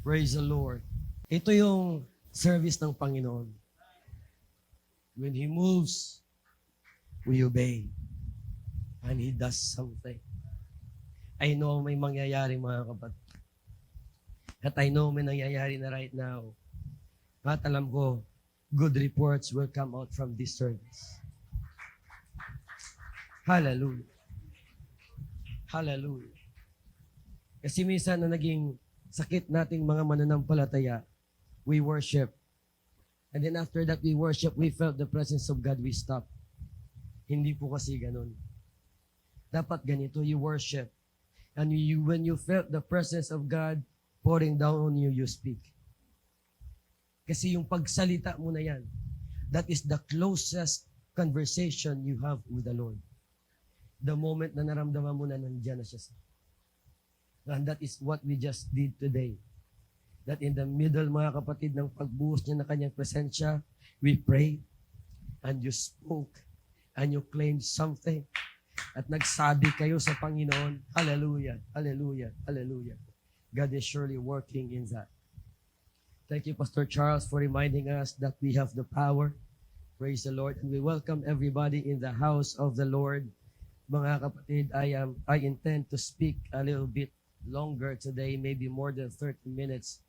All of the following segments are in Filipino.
Praise the Lord. Ito yung service ng Panginoon. When He moves, we obey. And He does something. I know may mangyayari mga kapatid. At I know may nangyayari na right now. At alam ko, good reports will come out from this service. Hallelujah. Hallelujah. Kasi minsan na naging sakit nating mga mananampalataya, we worship. And then after that we worship, we felt the presence of God, we stop. Hindi po kasi ganun. Dapat ganito, you worship. And when you felt the presence of God pouring down on you, you speak. Kasi yung pagsalita mo na yan, that is the closest conversation you have with the Lord. The moment na naramdaman mo na nandiyan na siya. And that is what we just did today. That in the middle, mga kapatid, ng pagbuhos niya na kanyang presensya, we prayed, and you spoke, and you claimed something, at nagsabi kayo sa Panginoon, hallelujah, hallelujah, hallelujah. God is surely working in that. Thank you, Pastor Charles, for reminding us that we have the power. Praise the Lord. And we welcome everybody in the house of the Lord. Mga kapatid, I intend to speak a little bit longer today, maybe more than 30 minutes.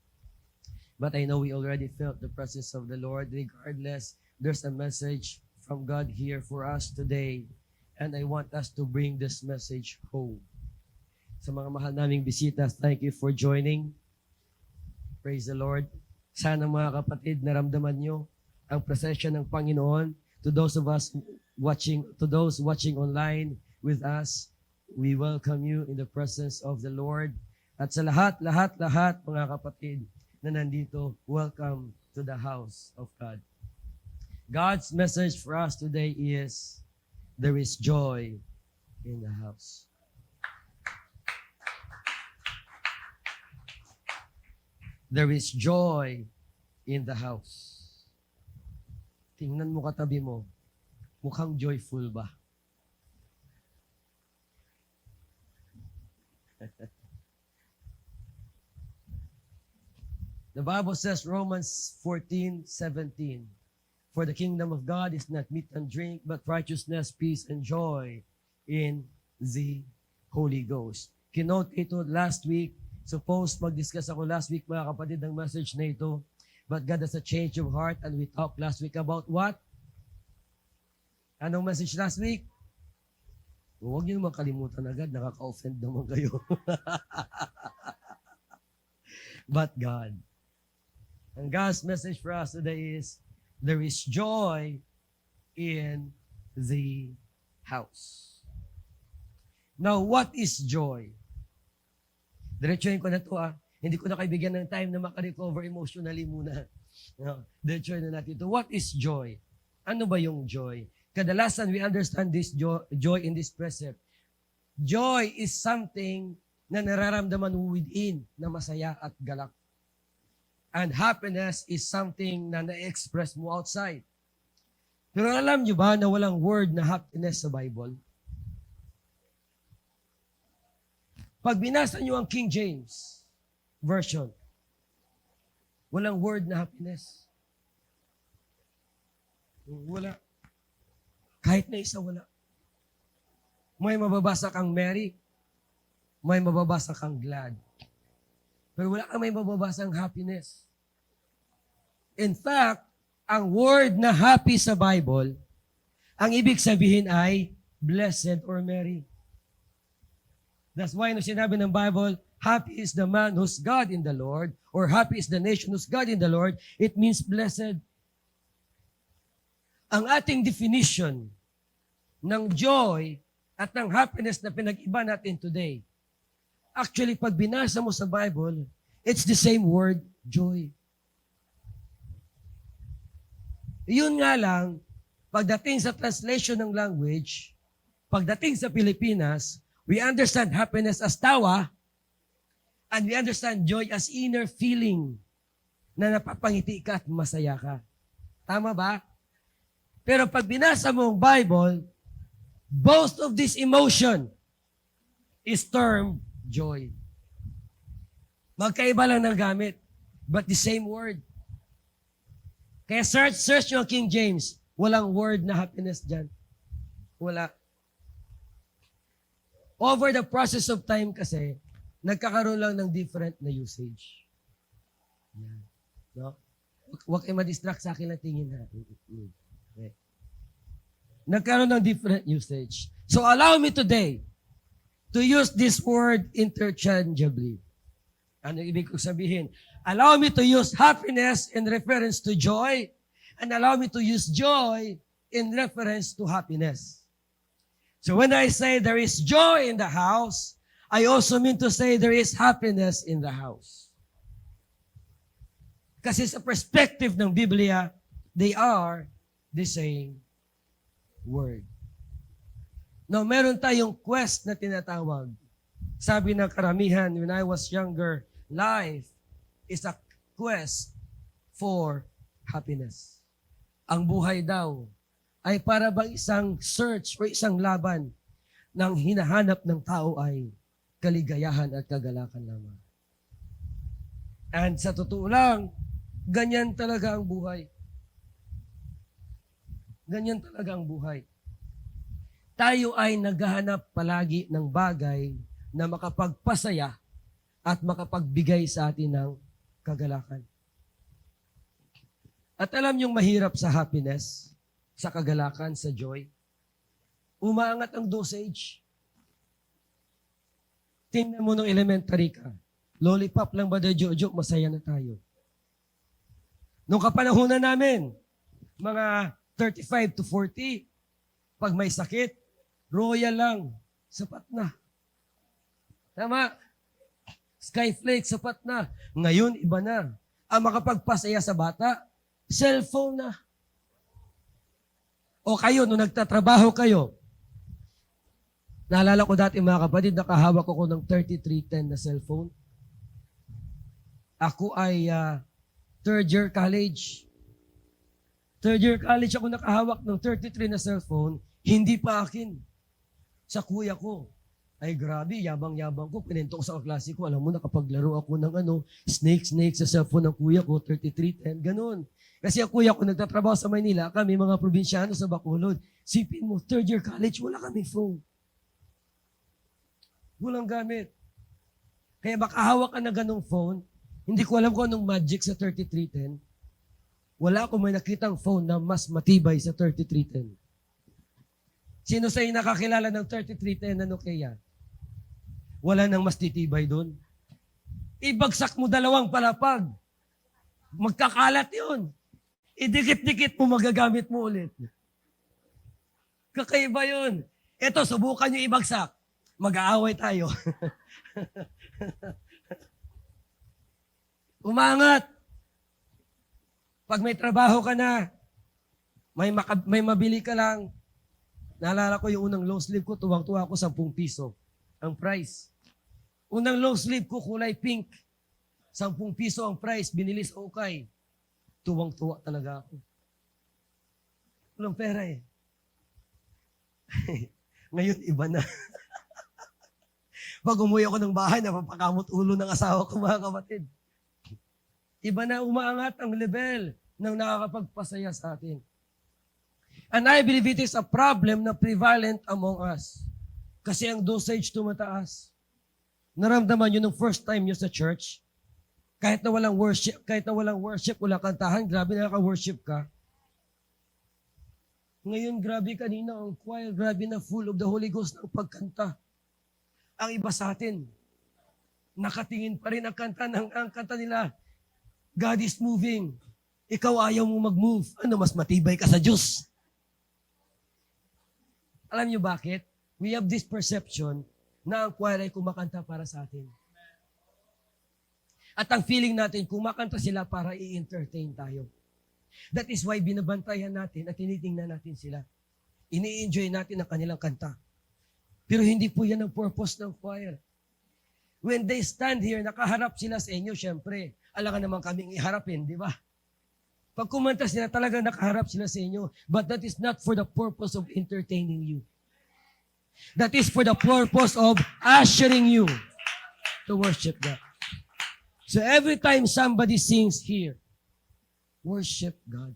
But I know we already felt the presence of the Lord. Regardless, there's a message from God here for us today. And I want us to bring this message home. Sa mga mahal naming bisita, thank you for joining. Praise the Lord. Sana mga kapatid, naramdaman nyo ang presensya ng Panginoon. To those watching online with us, we welcome you in the presence of the Lord. At sa lahat, mga kapatid na nandito, welcome to the house of God. God's message for us today is, there is joy in the house. There is joy in the house. Tingnan mo katabi mo, mukhang joyful ba? The Bible says, Romans 14:17, for the kingdom of God is not meat and drink, but righteousness, peace, and joy in the Holy Ghost. Kinote ito last week. Suppose mag-discuss ako last week, mga kapatid, ng message na ito. But God has a change of heart, and we talked last week about what? Anong message last week? Huwag niyo makalimutan agad, nakaka-offend naman kayo. But God. And God's message for us today is, there is joy in the house. Now, what is joy? Diretsuhin ko na ito Hindi ko na kaibigyan ng time na makarecover emotionally muna. Diretsuhin na natin ito. What is joy? Ano ba yung joy? Kadalasan we understand this joy in this precept. Joy is something na nararamdaman mo within na masaya at galak. And happiness is something na na-express mo outside. Pero alam nyo ba na walang word na happiness sa Bible? Pag binasa nyo ang King James Version, walang word na happiness. Wala. Kahit na isa, wala. May mababasa kang merry, may mababasa kang glad. Pero wala kang may mababasang happiness. In fact, ang word na happy sa Bible, ang ibig sabihin ay blessed or merry. That's why nung sinabi ng Bible, happy is the man who's God in the Lord, or happy is the nation who's God in the Lord, it means blessed. Ang ating definition ng joy at ng happiness na pinag-iba natin today, actually, pag binasa mo sa Bible, it's the same word, joy. Yun nga lang, pagdating sa translation ng language, pagdating sa Pilipinas, we understand happiness as tawa, and we understand joy as inner feeling na napapangiti ka at masaya ka. Tama ba? Pero pag binasa mo ang Bible, both of this emotion is termed joy. Magkaiba lang ng gamit. but the same word. Kaya search nyo ang King James. Walang word na happiness dyan. Wala. Over the process of time kasi, nagkakaroon lang ng different na usage. Yan. No? Huwag kayo ma-distract sa akin na tingin ha. Okay. Nagkaroon ng different usage. So allow me today to use this word interchangeably. Ano ibig kong sabihin? Allow me to use happiness in reference to joy, and allow me to use joy in reference to happiness. So when I say there is joy in the house, I also mean to say there is happiness in the house. Kasi sa perspective ng Biblia, they are the same word. Now, meron tayong quest na tinatawag. Sabi ng karamihan, when I was younger, life is a quest for happiness. Ang buhay daw ay para bang isang search o isang laban ng hinahanap ng tao ay kaligayahan at kagalakan lamang. And sa totoo lang, ganyan talaga ang buhay. Ganyan talaga ang buhay. Tayo ay naghahanap palagi ng bagay na makapagpasaya at makapagbigay sa atin ng kagalakan. At alam niyong mahirap sa happiness, sa kagalakan, sa joy. Umaangat ang dosage. Tingnan mo nung elementary ka. Lollipop lang ba de Jojo, masaya na tayo. Nung kapanahunan namin, mga 35 to 40, pag may sakit, Royal lang, sapat na. Tama? Skyflake, sapat na. Ngayon, iba na. Ang makapagpasaya sa bata, cellphone na. O kayo, nung nagtatrabaho kayo, naalala ko dati mga kapatid, nakahawak ako ng 3310 na cellphone. Ako ay third year college. Third year college ako nakahawak ng 33 na cellphone, hindi pa akin. Sa kuya ko. Ay grabe, yabang-yabang ko. Pinento ko sa kaklase ko. Alam mo, nakapaglaro ako ng snake sa cellphone ng kuya ko, 3310, ganun. Kasi ang kuya ko nagtatrabaho sa Maynila, kami mga probinsyano sa Bacolod. Sipin mo, third year college, wala kami phone. Walang gamit. Kaya makahawak ka na ganung phone, hindi ko alam kung anong magic sa 3310. Wala akong may nakitang phone na mas matibay sa 3310. Sino sa'yo nakakilala ng 3310 na Nokia? Wala nang mas titibay doon. Ibagsak mo 2 palapag. Magkakalat yun. Idikit-dikit mo, magagamit mo ulit. Kakaiba yun. Ito, subukan nyo ibagsak. Mag-aaway tayo. Umangat. Pag may trabaho ka na, may mabili ka lang. Naalala ko yung unang long sleeve ko, tuwang-tuwa ako 10 piso. Ang price. Unang long sleeve ko, kulay pink. 10 piso ang price, binili sa Okay. Tuwang-tuwa talaga ako. Walang pera eh. Ngayon, iba na. Pag umuwi ako ng bahay, napapakamot ulo ng asawa ko, mga kapatid. Iba na umaangat ang level ng nakakapagpasaya sa atin. And I believe it is a problem na prevalent among us. Kasi ang dosage tumataas. Naramdaman nyo nung first time nyo sa church, kahit na walang worship, wala kantahan, grabe nakaka-worship ka. Ngayon, grabe kanina ang choir, grabe na full of the Holy Ghost ng pagkanta. Ang iba sa atin, nakatingin pa rin ang kanta nila. God is moving. Ikaw ayaw mo mag-move. Ano, mas matibay ka sa Diyos. Alam niyo bakit? We have this perception na ang choir ay kumakanta para sa atin. At ang feeling natin, kumakanta sila para i-entertain tayo. That is why binabantayan natin at tinitingnan natin sila. Ini-enjoy natin ang kanilang kanta. Pero hindi po yan ang purpose ng choir. When they stand here, nakaharap sila sa inyo, syempre, alangan naman kaming iharapin, di ba? Pag kumanta sila, talagang nakaharap sila sa inyo. But that is not for the purpose of entertaining you. That is for the purpose of ushering you to worship God. So every time somebody sings here, worship God.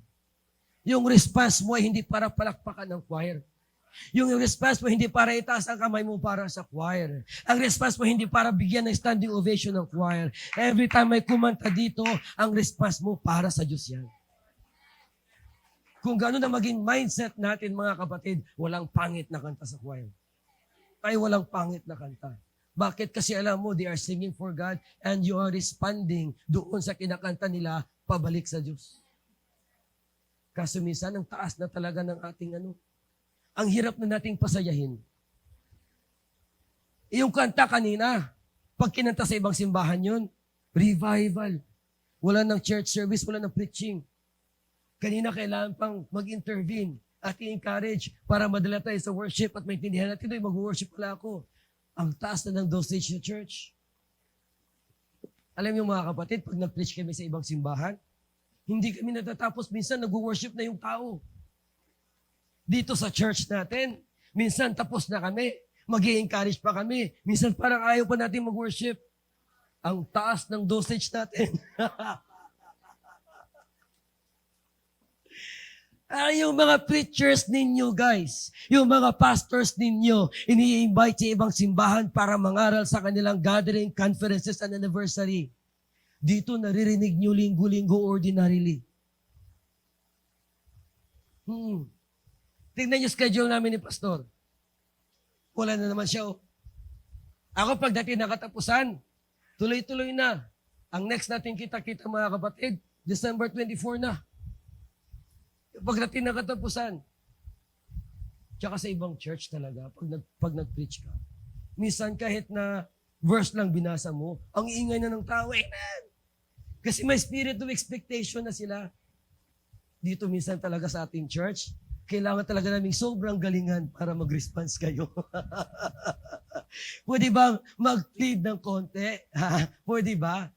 Yung response mo ay hindi para palakpakan ng choir. Yung response mo hindi para itaas ang kamay mo para sa choir. Ang response mo hindi para bigyan ng standing ovation ng choir. Every time may kumanta dito, ang response mo para sa Diyos yan. Kung gano'n na maging mindset natin mga kapatid, walang pangit na kanta sa choir. Ay walang pangit na kanta. Bakit? Kasi alam mo, they are singing for God and you are responding doon sa kinakanta nila pabalik sa Diyos. Kaso minsan, ang taas na talaga ng ating ang hirap na nating pasayahin. Yung kanta kanina, pag kinanta sa ibang simbahan yun, revival. Wala ng church service, wala ng preaching. Kanina kailangan pang mag-intervene at i-encourage para madala tayo sa worship at maintindihan natin, mag-worship pala ako. Ang taas na ng dosage ng church. Alam niyo mga kapatid, pag nag-preach kami sa ibang simbahan, hindi kami natatapos. Minsan nag-worship na yung tao. Dito sa church natin, minsan tapos na kami. Mag-i-encourage pa kami. Minsan parang ayaw pa natin mag-worship. Ang taas ng dosage natin. Yung mga preachers ninyo, guys, yung mga pastors ninyo, ini-invite sa ibang simbahan para mangaral sa kanilang gathering, conferences, and anniversary. Dito naririnig nyo linggo-linggo ordinarily. Tingnan nyo schedule namin ni Pastor. Wala na naman siya. Ako pagdating na katapusan, tuloy-tuloy na. Ang next natin kita-kita mga kapatid, December 24 na. Pagdating na katapusan. Tsaka sa ibang church talaga, pag nag-preach ka, minsan kahit na verse lang binasa mo, ang ingay na ng tao, amen! Kasi may spirit of expectation na sila. Dito minsan talaga sa ating church, kailangan talaga naming sobrang galingan para mag-response kayo. Pwede bang mag-plead ng konti? Pwede ba?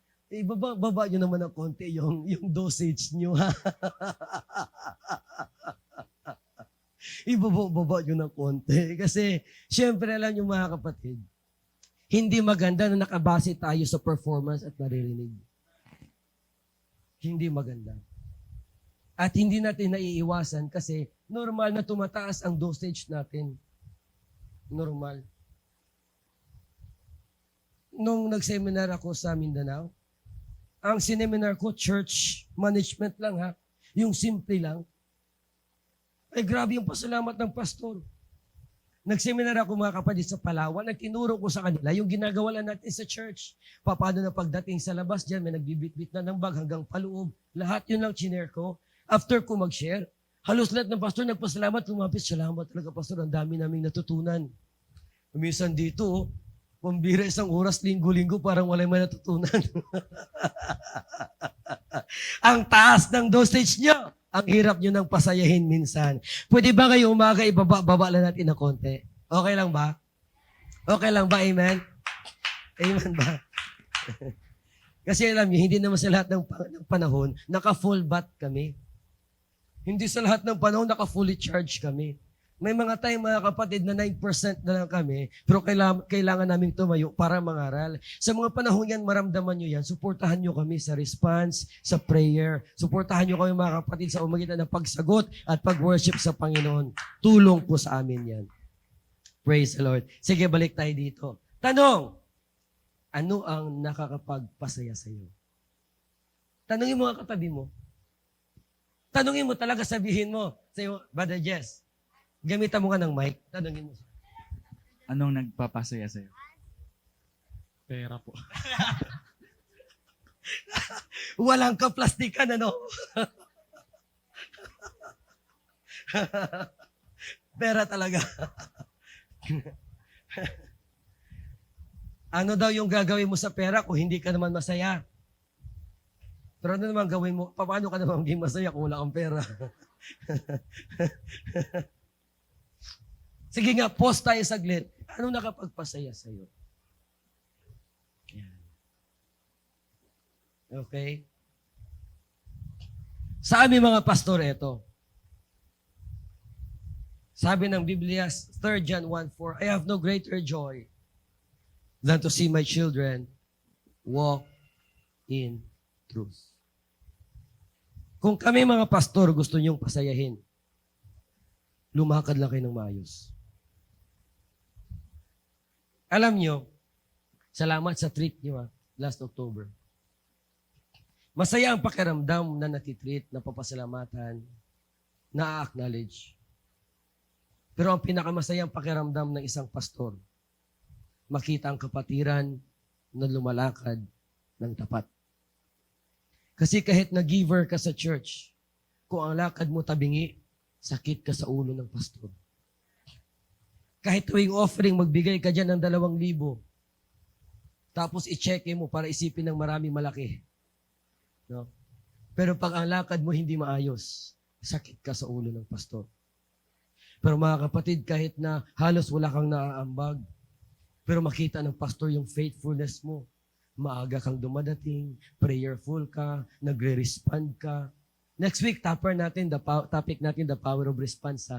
Baba nyo naman ng konti yung dosage nyo. Ibaba nyo ng konti. Kasi, syempre alam nyo mga kapatid, hindi maganda na nakabase tayo sa performance at naririnig. Hindi maganda. At hindi natin naiiwasan kasi normal na tumataas ang dosage natin. Normal. Nung nag-seminar ako sa Mindanao, ang sineminar ko, church management lang ha. Yung simple lang. Ay grabe yung pasalamat ng pastor. Nag-seminar ako mga kapatid sa Palawan, nagtinuro ko sa kanila yung ginagawa lang natin sa church. Paano na pagdating sa labas dyan, may nagbibit-bit na ng bag hanggang paloob. Lahat yun lang chinare ko. After ko mag-share, halos lahat ng pastor nagpasalamat, lumapit, salamat talaga pastor, ang dami naming natutunan. Minsan dito, pambira isang oras, linggo-linggo, parang wala may natutunan. Ang taas ng dosage nyo. Ang hirap nyo ng pasayahin minsan. Pwede ba kayo umaga, ibaba lang natin na konti? Okay lang ba? Okay lang ba? Amen? Amen ba? Kasi alam niyo, hindi naman sa lahat ng panahon, naka-full bat kami. Hindi sa lahat ng panahon, naka-fully charged kami. May mga time, mga kapatid, na 9% na lang kami, pero kailangan namin tumayo para mangaral. Sa mga panahon yan, maramdaman nyo yan, suportahan nyo kami sa response, sa prayer. Suportahan nyo kami, mga kapatid, sa umagitan ng pagsagot at pag-worship sa Panginoon. Tulong po sa amin yan. Praise the Lord. Sige, balik tayo dito. Tanong, ano ang nakakapagpasaya sa iyo? Tanungin mo ang katabi mo. Tanungin mo talaga, sabihin mo, sa'yo, Brother Jess, gamitan mo ka ng mic, tanungin mo. Anong nagpapasaya sa'yo? Pera po. Walang kaplastikan, ano? Pera talaga. Ano daw yung gagawin mo sa pera kung hindi ka naman masaya? Pero ano naman gawin mo? Paano ka naman maging masaya kung wala kang pera? Sige nga, pause tayo saglit. Anong nakapagpasaya sa'yo? Yan. Okay? Sa aming mga pastor, ito. Sabi ng Biblia, 3 John 1:4, I have no greater joy than to see my children walk in truth. Kung kami mga pastor gusto niyong pasayahin, lumakad lang kayo ng maayos. Alam niyo, salamat sa treat niyo last October. Masaya ang pakiramdam na natitreat, na papasalamatan, na-acknowledge. Pero ang pinakamasayang pakiramdam ng isang pastor, makita ang kapatiran na lumalakad ng tapat. Kasi kahit na-giver ka sa church, kung ang lakad mo tabingi, sakit ka sa ulo ng pastor. Kahit tuwing offering, magbigay ka dyan ng 2,000, tapos i-check mo para isipin ng maraming malaki. No? Pero pag ang lakad mo hindi maayos, sakit ka sa ulo ng pastor. Pero mga kapatid, kahit na halos wala kang naaambag, pero makita ng pastor yung faithfulness mo, maaga kang dumadating, prayerful ka, nagre-respond ka. Next week, topic natin, the power of response.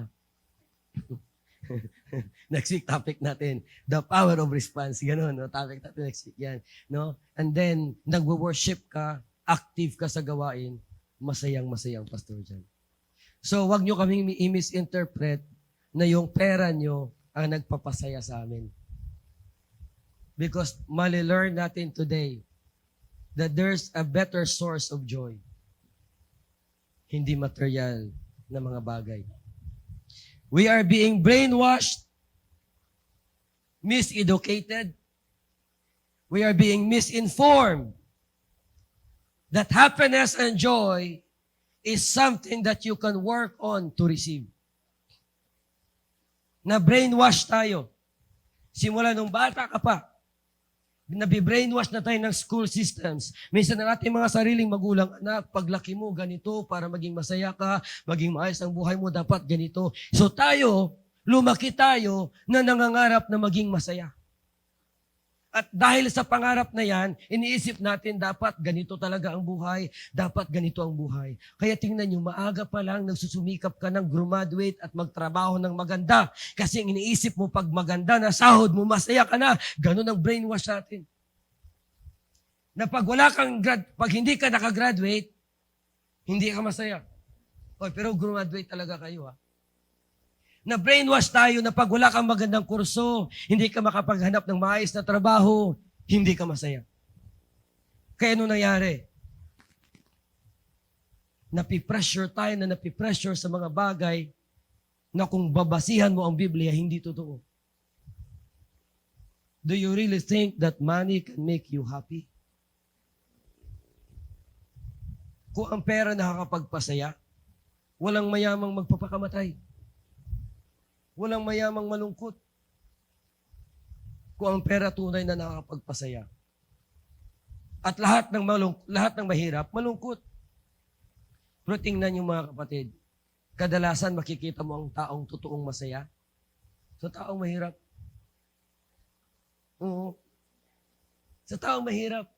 Next week, topic natin, the power of response. Ganun, no? Topic natin next week yan. No? And then, nagwo-worship ka, active ka sa gawain, masayang-masayang pastor dyan. So, wag nyo kaming i-misinterpret na yung pera nyo ang nagpapasaya sa amin. Because mali-learn natin today that there's a better source of joy. Hindi material na mga bagay. We are being brainwashed, miseducated. We are being misinformed that happiness and joy is something that you can work on to receive. Na brainwash tayo. Simula nung bata ka pa, nabibrainwash na tayo ng school systems. Minsan ng ating mga sariling magulang, anak, paglaki mo, ganito, para maging masaya ka, maging maayos ang buhay mo, dapat ganito. So tayo, lumaki tayo na nangangarap na maging masaya. At dahil sa pangarap na yan, iniisip natin dapat ganito talaga ang buhay, dapat ganito ang buhay. Kaya tingnan nyo, maaga pa lang nagsusumikap ka ng graduate at magtrabaho ng maganda. Kasi iniisip mo pag maganda na sahod mo, masaya ka na. Ganun ang brainwash natin. Na pag pag hindi ka nakagraduate, hindi ka masaya. Oy, pero graduate talaga kayo na brainwash tayo na pag wala kang magandang kurso, hindi ka makapaghanap ng maayos na trabaho, hindi ka masaya. Kaya ano nangyari? Napipressure tayo na napipressure sa mga bagay na kung babasihan mo ang Biblia, hindi totoo. Do you really think that money can make you happy? Kung ang pera nakakapagpasaya, walang mayamang magpapakamatay. Walang mayamang malungkot. Kung ang pera tunay na nakakapagpasaya. At lahat ng mahirap, malungkot. Pero tingnan niyo mga kapatid, kadalasan makikita mo ang taong totoong masaya sa taong mahirap. Oo. Sa taong mahirap.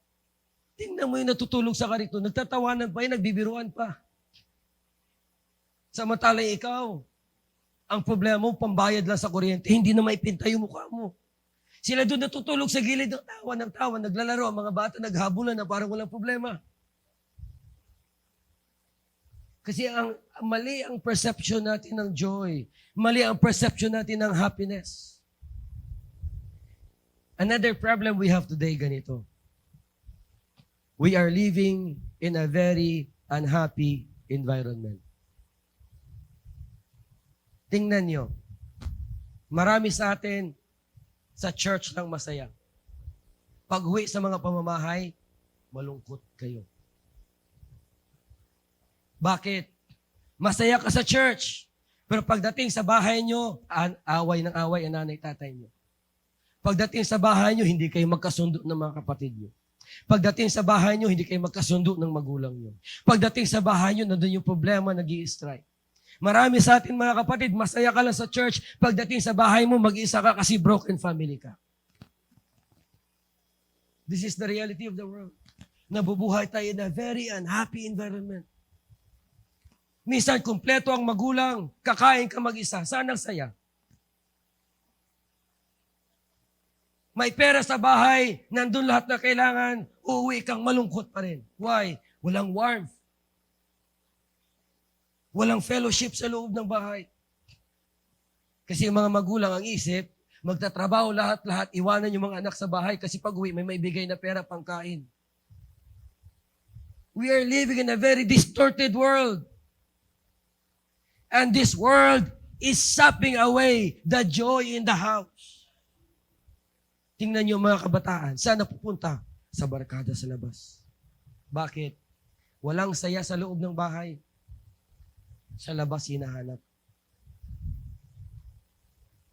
Tingnan mo yung natutulog sa karito, nagtatawanan pa yun, nagbibiruan pa. Samantalay ikaw, ang problema mo, pambayad lang sa kuryente, hindi na maipinta yung mukha mo. Sila doon natutulog sa gilid ng tawa, naglalaro, ang mga bata naghabulan na parang walang problema. Kasi mali ang perception natin ng joy. Mali ang perception natin ng happiness. Another problem we have today, ganito. We are living in a very unhappy environment. Tingnan nyo, marami sa atin sa church lang masaya. Pag-uwi sa mga pamamahay, malungkot kayo. Bakit? Masaya ka sa church, pero pagdating sa bahay nyo, away ng away ang nanay tatay nyo. Pagdating sa bahay nyo, hindi kayo magkasundo ng mga kapatid nyo. Pagdating sa bahay nyo, hindi kayo magkasundo ng magulang nyo. Pagdating sa bahay nyo, nandun yung problema, nag-i-strike. Marami sa atin mga kapatid, masaya ka lang sa church, pagdating sa bahay mo, mag-isa ka kasi broken family ka. This is the reality of the world. Nabubuhay tayo in a very unhappy environment. Minsan, kumpleto ang magulang, kakain ka mag-isa, saan ang saya? May pera sa bahay, nandun lahat na kailangan, uuwi kang malungkot pa rin. Why? Walang warmth. Walang fellowship sa loob ng bahay. Kasi yung mga magulang ang isip, magtatrabaho lahat-lahat, iwanan yung mga anak sa bahay kasi pag uwi, may maibigay na pera pangkain. We are living in a very distorted world. And this world is sapping away the joy in the house. Tingnan niyo mga kabataan, saan napupunta? Sa barkada sa labas. Bakit? Walang saya sa loob ng bahay. Sa labas hinahanap.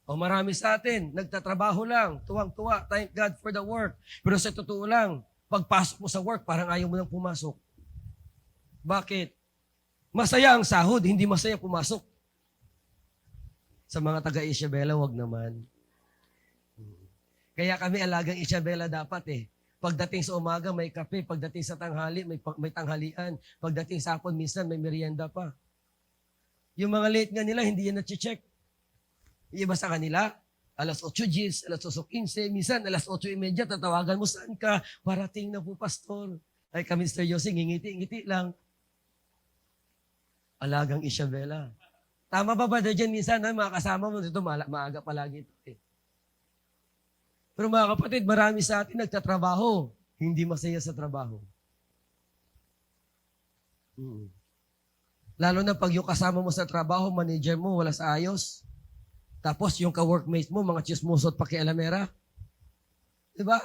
O marami sa atin, nagtatrabaho lang, tuwang-tuwa, thank God for the work. Pero sa totoo lang, pagpasok mo sa work, parang ayaw mo nang pumasok. Bakit? Masaya ang sahod, hindi masaya pumasok. Sa mga taga-Isabela, wag naman. Kaya kami alagang Isabela dapat eh. Pagdating sa umaga, may kape. Pagdating sa tanghali, may tanghalian. Pagdating sa hapon, minsan may merienda pa. Yung mga late nga nila, hindi yan na-check. Yung iba sa kanila, alas 8:10, alas 8:15, minsan alas 8:30, tatawagan mo, saan ka? Parating na po, pastor. Ay kami, Mr. Yossi, ngingiti-ngiti lang. Alagang Isabela. Tama ba ba dyan minsan, mga kasama mo dito, maaga palagi ito eh. Pero mga kapatid, marami sa atin nagtatrabaho, hindi masaya sa trabaho. Lalo na pag yung kasama mo sa trabaho, manager mo, wala sa ayos. Tapos yung ka-workmate mo, mga chismoso at pakialamera. Diba?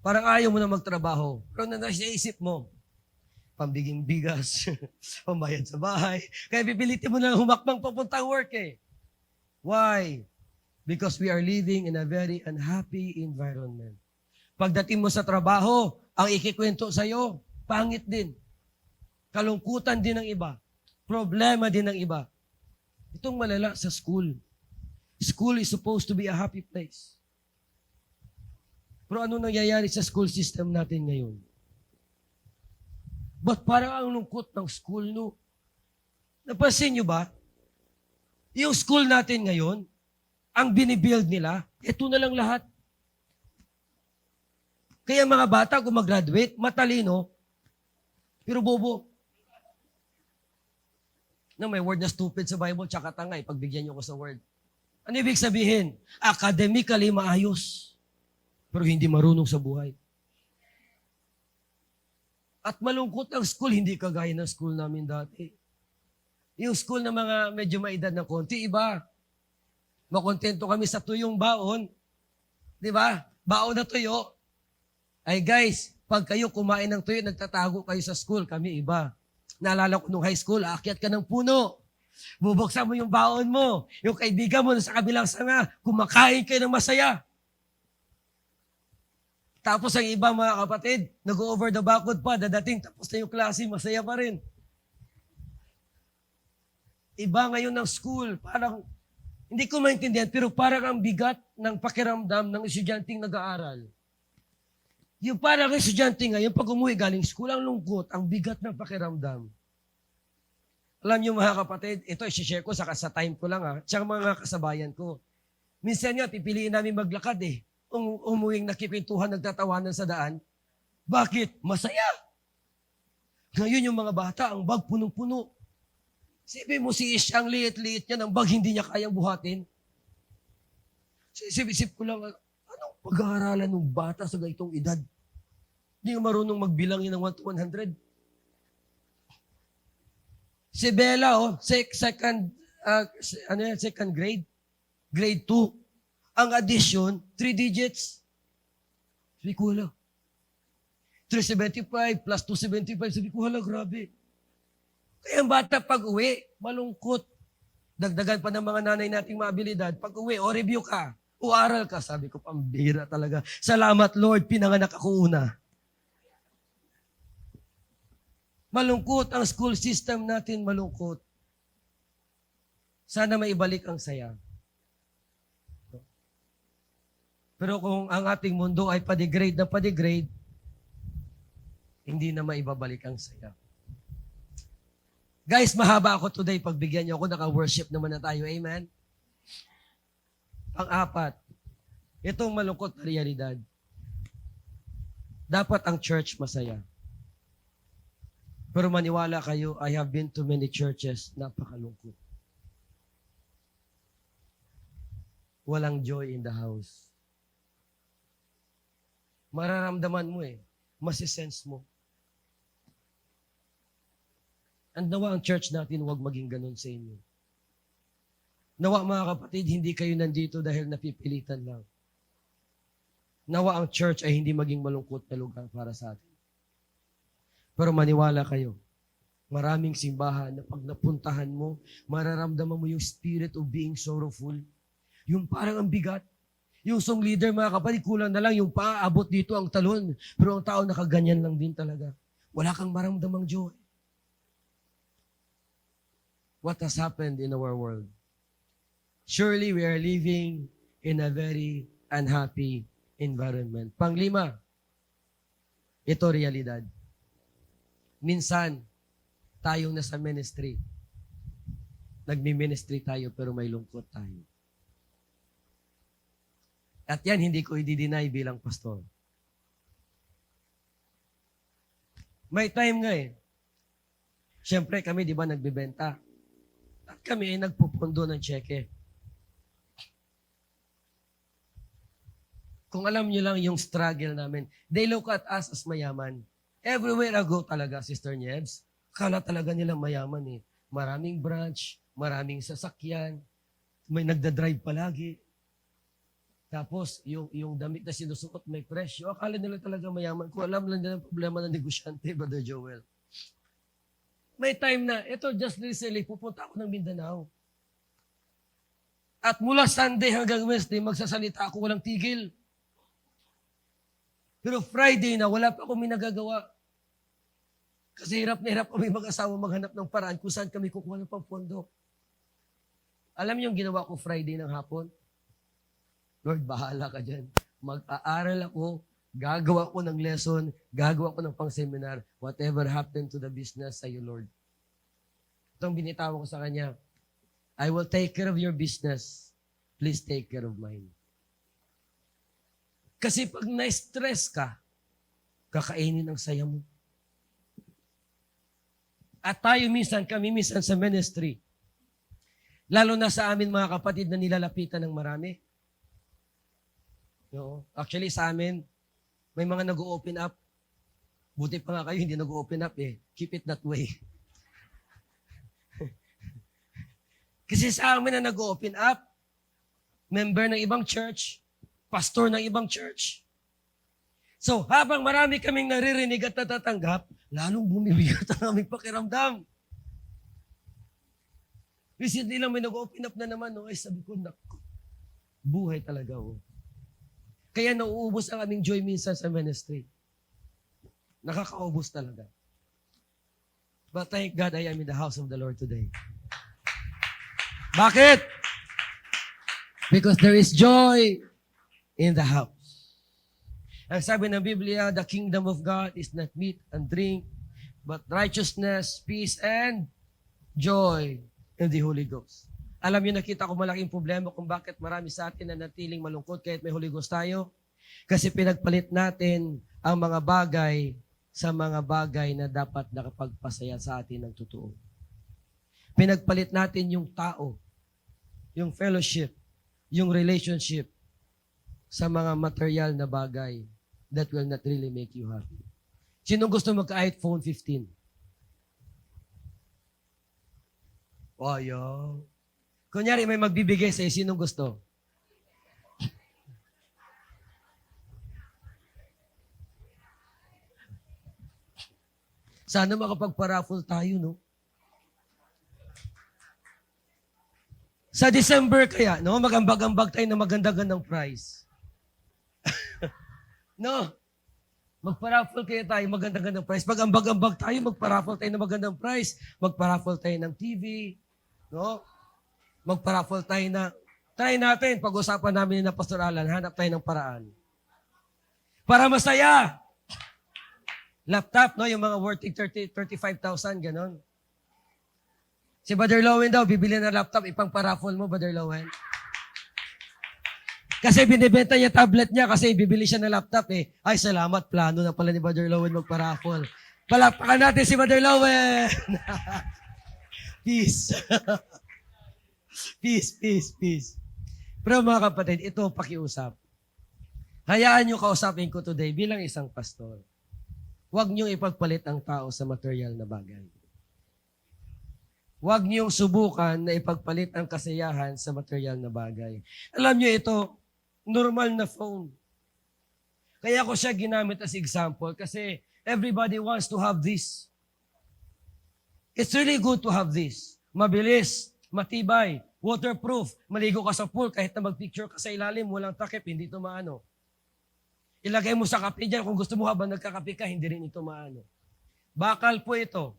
Parang ayaw mo na magtrabaho. Pero nasa isip mo, pambiging bigas, pambayad sa bahay. Kaya pipilitin mo na humakbang papuntang work eh. Why? Because we are living in a very unhappy environment. Pagdating mo sa trabaho, ang ikikwento sa'yo, pangit din. Kalungkutan din ng iba. Problema din ng iba. Itong malala sa school. School is supposed to be a happy place. Pero ano nangyayari sa school system natin ngayon? Ba't parang ang lungkot ng school, no? Napansin nyo ba? Yung school natin ngayon, ang binibuild nila, ito na lang lahat. Kaya mga bata, kung mag-graduate, matalino, pero bobo. Na may word na stupid sa Bible, tsaka tanga, pagbigyan nyo ko sa word. Ano ibig sabihin? Academically maayos, pero hindi marunong sa buhay. At malungkot ang school, hindi kagaya ng school namin dati. Yung school na mga medyo maedad ng konti, iba. Makontento kami sa tuyong baon. Di ba? Baon na tuyo. Ay guys, pag kayo kumain ng tuyo, nagtatago kayo sa school. Kami iba. Naalala ko nung high school, aakyat ka ng puno. Bubuksan mo yung baon mo. Yung kaibigan mo sa kabilang sanga, kumakain kayo ng masaya. Tapos ang iba mga kapatid, nag-over the backward pa, dadating, tapos na yung klase, masaya pa rin. Iba ngayon ng school, parang, hindi ko maintindihan, pero parang ang bigat ng pakiramdam ng estudyanteng nag-aaral. Yung parang estudyante ngayon, pag umuwi galing school, ang lungkot, ang bigat ng pakiramdam. Alam niyo mga kapatid, ito i-share ko sa time ko lang tsaka mga kasabayan ko. Minsan nga, pipiliin namin maglakad eh. Umuwing nakipintuhan, nagtatawanan sa daan. Bakit? Masaya. Ngayon yung mga bata, ang bag punong-puno. Sabi mo si Ish, ang liit-liit niya, ang bag hindi niya kayang buhatin. Isip ko lang, anong pag-aaralan ng bata sa ganitong edad? Hindi nga marunong magbilang yun ng 1 to 100. Si Bella, second grade. Grade 2. Ang addition, 3 digits. Sabi ko, hala. 375 plus 275. Sabi ko, hala, grabe. Kaya ang bata pag uwi, malungkot. Dagdagan pa ng mga nanay nating maabilidad. Pag uwi, review ka. O aral ka. Sabi ko, pambira talaga. Salamat Lord, pinanganak ako una. Malungkot ang school system natin, malungkot. Sana maibalik ang saya. Pero kung ang ating mundo ay pa-degrade na pa-degrade, hindi na maibabalik ang saya. Guys, mahaba ako today. Pagbigyan niyo ako, naka-worship naman na tayo. Amen? Pang-apat, Itong malungkot na realidad. Dapat ang church masaya. Pero maniwala kayo, I have been to many churches, napakalungkot. Walang joy in the house. Mararamdaman mo masisense mo. And nawa ang church natin huwag maging ganun sa inyo. Nawa mga kapatid, hindi kayo nandito dahil napipilitan lang. Nawa ang church ay hindi maging malungkot na lugar para sa atin. Pero maniwala kayo, maraming simbahan na pag napuntahan mo, mararamdaman mo yung spirit of being sorrowful. Yung parang ang bigat. Yung song leader, mga kapatid, kulang na lang yung paaabot dito ang talon. Pero ang tao nakaganyan lang din talaga. Wala kang maramdamang joy. What has happened in our world? Surely we are living in a very unhappy environment. Panglima, ito realidad. Minsan, tayong nasa ministry, nagmi-ministry tayo pero may lungkot tayo. At yan, hindi ko i-deny bilang pastor. May time nga Siyempre kami, di ba, nagbibenta. At kami ay nagpupundo ng cheque. Kung alam niyo lang yung struggle namin, they look at us as mayaman. Everywhere I go talaga, Sister Niebs, kala talaga nilang mayaman Maraming branch, maraming sasakyan, may nagdadrive palagi. Tapos, yung damit na sinusuot may presyo. Akala nila talaga mayaman. Kung alam lang nila ang problema ng negosyante, Brother Joel. May time na, ito just recently, pupunta ako ng Mindanao. At mula Sunday hanggang Wednesday, magsasalita ako walang tigil. Pero Friday na, wala pa akong nagagawa. Kasi hirap na hirap kami mag-asawa maghanap ng paraan kung saan kami kukuha ng pampondo. Alam niyo yung ginawa ko Friday ng hapon? Lord, bahala ka dyan. Mag-aaral ako, gagawa ko ng lesson, gagawa ko ng pang-seminar. Whatever happened to the business, sa'yo, Lord. Itong binitawan ko sa kanya, I will take care of your business. Please take care of mine. Kasi pag na-stress ka, kakainin ang saya mo. At tayo kami minsan sa ministry, lalo na sa amin mga kapatid na nilalapitan ng marami. No? Actually sa amin, may mga nag-open up. Buti pa nga kayo, hindi nag-open up Keep it that way. Kasi sa amin na nag-open up, member ng ibang church, pastor ng ibang church. So, habang marami kaming naririnig at natatanggap, lalong bumibigat ang aming pakiramdam. Recently lang may nag-open up na naman, ay sabi ko, naku, buhay talaga, Kaya nauubos ang aming joy minsan sa ministry. Nakakaubos talaga. But thank God I am in the house of the Lord today. Bakit? Because there is joy in the house. Ang sabi ng Biblia, the kingdom of God is not meat and drink, but righteousness, peace, and joy in the Holy Ghost. Alam niyo, nakita ko malaking problema kung bakit marami sa atin na natiling malungkot kahit may Holy Ghost tayo. Kasi pinagpalit natin ang mga bagay sa mga bagay na dapat nakapagpasaya sa atin ng totoo. Pinagpalit natin yung tao, yung fellowship, yung relationship sa mga material na bagay that will not really make you happy. Sinong gusto magka-iPhone 15? Ayaw. Kunyari, may magbibigay sa'yo, sinong gusto? Sana makapagpa-raffle tayo, no? Sa December kaya, no? Mag-ambag-ambag tayo na maganda-gandang prize. No? Magpa-raffle kaya tayo, maganda-gandang prize. Mag-ambag-ambag tayo, magpa-raffle tayo na magandang prize. Magpa-raffle tayo ng TV, no? Magpa-raffle tayo na, try natin, pag-usapan namin na Pastor Alan, hanap tayo ng paraan. Para masaya. Laptop, no? Yung mga worth 35,000, ganon. Si Brother Lowen daw, bibili ng laptop, ipang-paraffle mo, Brother Lowen. Kasi binibenta niya tablet niya kasi bibili siya ng laptop eh. Ay, salamat. Plano na pala ni Brother Lowen magpa-raffle. Palakpakan natin si Brother Lowen. Peace. Peace, peace, peace. Pero mga kapatid, ito pakiusap. Hayaan niyo kausapin ko today bilang isang pastor. Huwag niyong ipagpalit ang tao sa material na bagay. Huwag niyong subukan na ipagpalit ang kasiyahan sa material na bagay. Alam niyo ito, normal na phone. Kaya ko siya ginamit as example kasi everybody wants to have this. It's really good to have this. Mabilis, matibay, waterproof. Maligo ka sa pool kahit na mag-picture ka sa ilalim, walang takip, hindi ito maano. Ilagay mo sa kape dyan, kung gusto mo habang nagkakape ka, hindi rin ito maano. Bakal po ito.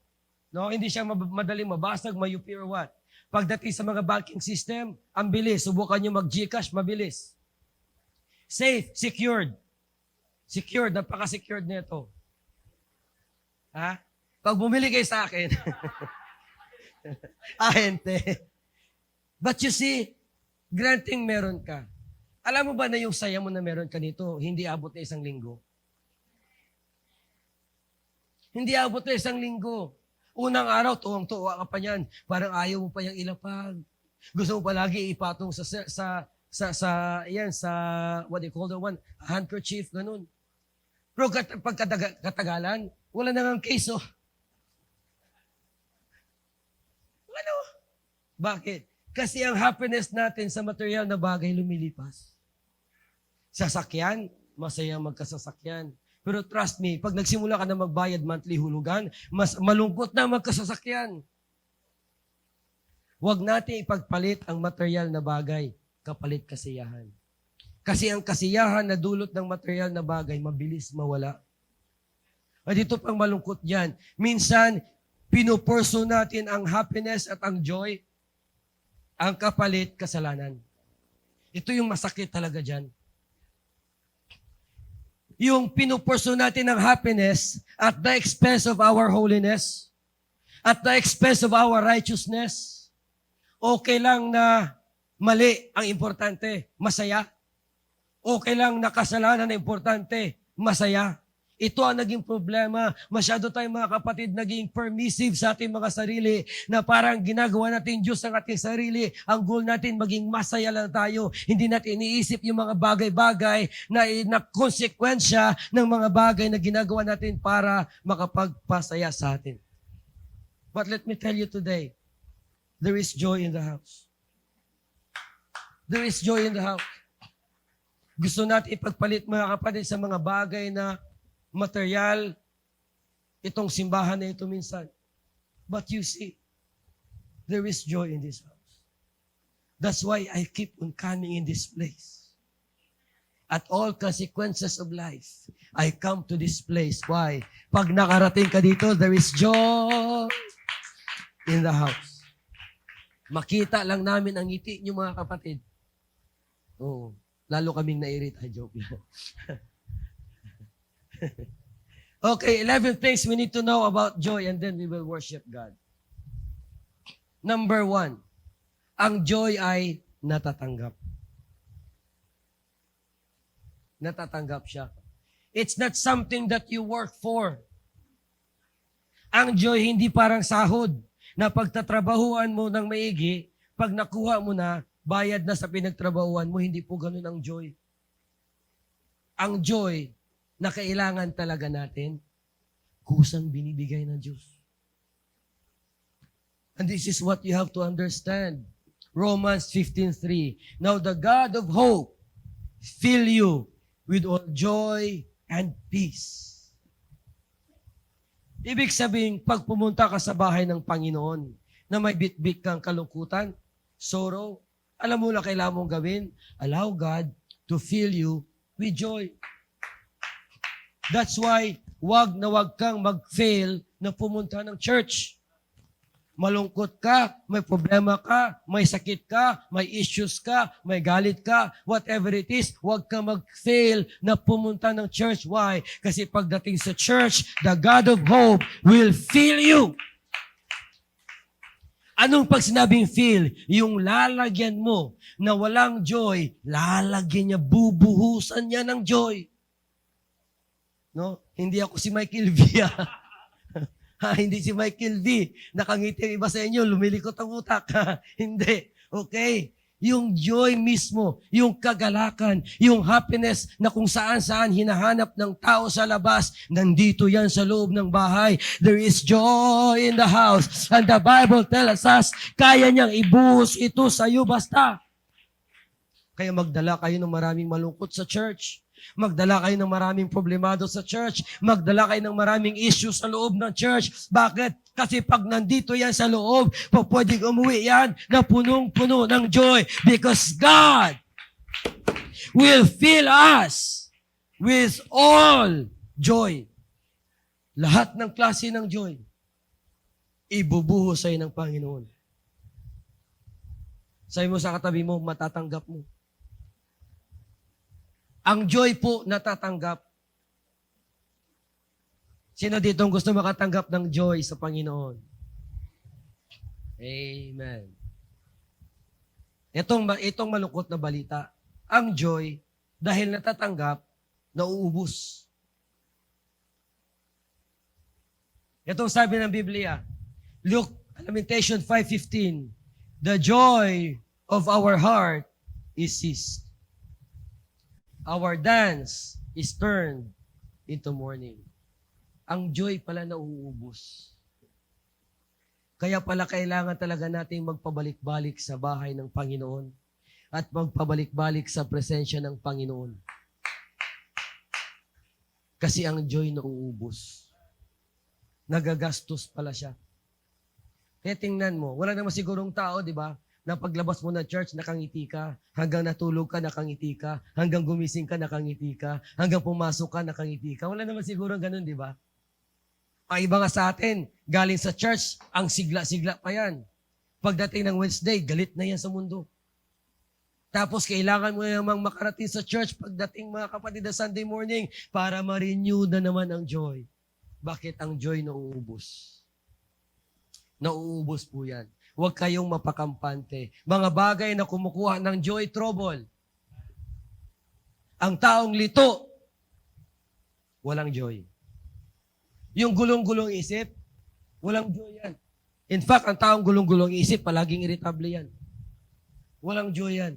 No, hindi siya madaling mabasag, mayupi or what. Pagdating sa mga banking system, ang bilis. Subukan nyo mag-Gcash, mabilis. Safe, secured. Secured, napaka-secured nito. Ha? Pag bumili kayo sa akin, ahente. But you see, granting meron ka. Alam mo ba na yung saya mo na meron ka nito, hindi abot na 1 linggo? Hindi abot na 1 linggo. Unang araw, tuwang-tuwa ka pa niyan. Parang ayaw mo pa yung ilapag. Gusto mo palagi ipatong sa what they call the one, handkerchief, ganun. Pero pagkatagalan, wala na nga keso. Ano? Bakit? Kasi ang happiness natin sa material na bagay lumilipas. Sasakyan, masaya magkasasakyan. Pero trust me, pag nagsimula ka na magbayad monthly hulugan, mas malungkot na magkasasakyan. Huwag natin ipagpalit ang material na bagay, kapalit kasiyahan. Kasi ang kasiyahan na dulot ng material na bagay, mabilis mawala. At ito pang malungkot yan. Minsan, pinupurso natin ang happiness at ang joy, ang kapalit, kasalanan. Ito yung masakit talaga dyan. Yung pinupurso natin ng happiness at the expense of our holiness, at the expense of our righteousness, okay lang na mali ang importante, masaya. Okay lang na kasalanan na importante, masaya. Ito ang naging problema. Masyado tayong mga kapatid naging permissive sa ating mga sarili na parang ginagawa natin Diyos ang ating sarili. Ang goal natin maging masaya lang tayo. Hindi natin iniisip yung mga bagay-bagay na konsekwensya ng mga bagay na ginagawa natin para makapagpasaya sa atin. But let me tell you today, there is joy in the house. There is joy in the house. Gusto natin ipagpalit mga kapatid sa mga bagay na material, itong simbahan na ito minsan. But you see, there is joy in this house. That's why I keep on coming in this place. At all consequences of life, I come to this place. Why? Pag nakarating ka dito, there is joy in the house. Makita lang namin ang ngiti niyo mga kapatid. Oo. Lalo kaming nairita. Joke lang. Okay, 11 things we need to know about joy and then we will worship God. Number 1, ang joy ay natatanggap. Natatanggap siya. It's not something that you work for. Ang joy hindi parang sahod na pagtatrabahuan mo ng maigi, pag nakuha mo na, bayad na sa pinagtrabahuan mo, hindi po ganun ang joy. Ang joy na kailangan talaga natin, kusang binibigay ng Diyos. And this is what you have to understand. Romans 15:3. Now the God of hope fill you with all joy and peace. Ibig sabihin, pag pumunta ka sa bahay ng Panginoon na may bitbit kang kalungkutan, sorrow, alam mo na kailangan mong gawin, allow God to fill you with joy. That's why, wag na wag kang mag-fail na pumunta ng church. Malungkot ka, may problema ka, may sakit ka, may issues ka, may galit ka, whatever it is, wag kang mag-fail na pumunta ng church. Why? Kasi pagdating sa church, the God of hope will fill you. Anong pag sinabing feel? Yung lalagyan mo na walang joy, lalagyan niya, bubuhusan niya ng joy. No? Hindi ako si Michael V. Hindi si Michael V. Nakangiti ang iba sa inyo, lumilikot ang utak. Hindi. Okay? Yung joy mismo, yung kagalakan, yung happiness na kung saan-saan hinahanap ng tao sa labas, nandito yan sa loob ng bahay. There is joy in the house. And the Bible tells us, kaya niyang ibuhos ito sa iyo basta. Kaya magdala kayo ng maraming malungkot sa church. Magdala kayo ng maraming problemado sa church. Magdala kayo ng maraming issues sa loob ng church. Bakit? Kasi pag nandito yan sa loob, pwedeng umuwi yan na punong-puno ng joy. Because God will fill us with all joy. Lahat ng klase ng joy, ibubuhos sa'yo ng Panginoon. Sabi mo sa katabi mo, matatanggap mo. Ang joy po natatanggap. Sino dito gusto makatanggap ng joy sa Panginoon? Amen. Itong malungkot na balita, ang joy, dahil natatanggap, nauubos. Itong sabi ng Biblia, Luke, Lamentation 5:15, the joy of our heart is ceased. Our dance is turned into mourning. Ang joy pala nauubos. Kaya pala kailangan talaga nating magpabalik-balik sa bahay ng Panginoon at magpabalik-balik sa presensya ng Panginoon. Kasi ang joy nauubos. Nagagastos pala siya. Kaya tingnan mo, wala naman sigurong tao, di ba? Na paglabas mo ng church, nakangiti ka. Hanggang natulog ka, nakangiti ka. Hanggang gumising ka, nakangiti ka. Hanggang pumasok ka, nakangiti ka. Wala naman siguro ganun, di ba? Ang iba nga sa atin, galing sa church, ang sigla-sigla pa yan. Pagdating ng Wednesday, galit na yan sa mundo. Tapos kailangan mo namang makarating sa church pagdating mga kapatid na Sunday morning para ma-renew na naman ang joy. Bakit ang joy nauubos? Nauubos po yan. Huwag kayong mapakampante. Mga bagay na kumukuha ng joy, trouble. Ang taong lito, walang joy. Yung gulong-gulong isip, walang joy yan. In fact, ang taong gulong-gulong isip, palaging irritable yan. Walang joy yan.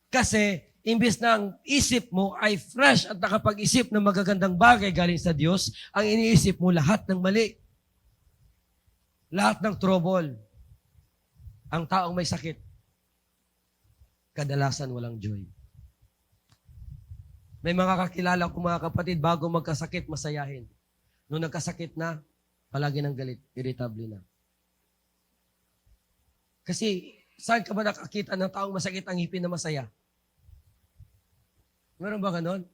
Kasi, imbes na ang isip mo ay fresh at nakapag-isip ng magagandang bagay galing sa Diyos, ang iniisip mo lahat ng mali. Lahat ng trouble. Ang taong may sakit, kadalasan walang joy. May mga kakilala ko mga kapatid, bago magkasakit, masayahin. Nung nagkasakit na, palagi ng galit, irritable na. Kasi, saan ka ba nakakita ng taong masakit ang ngipin na masaya? Meron ba ganon?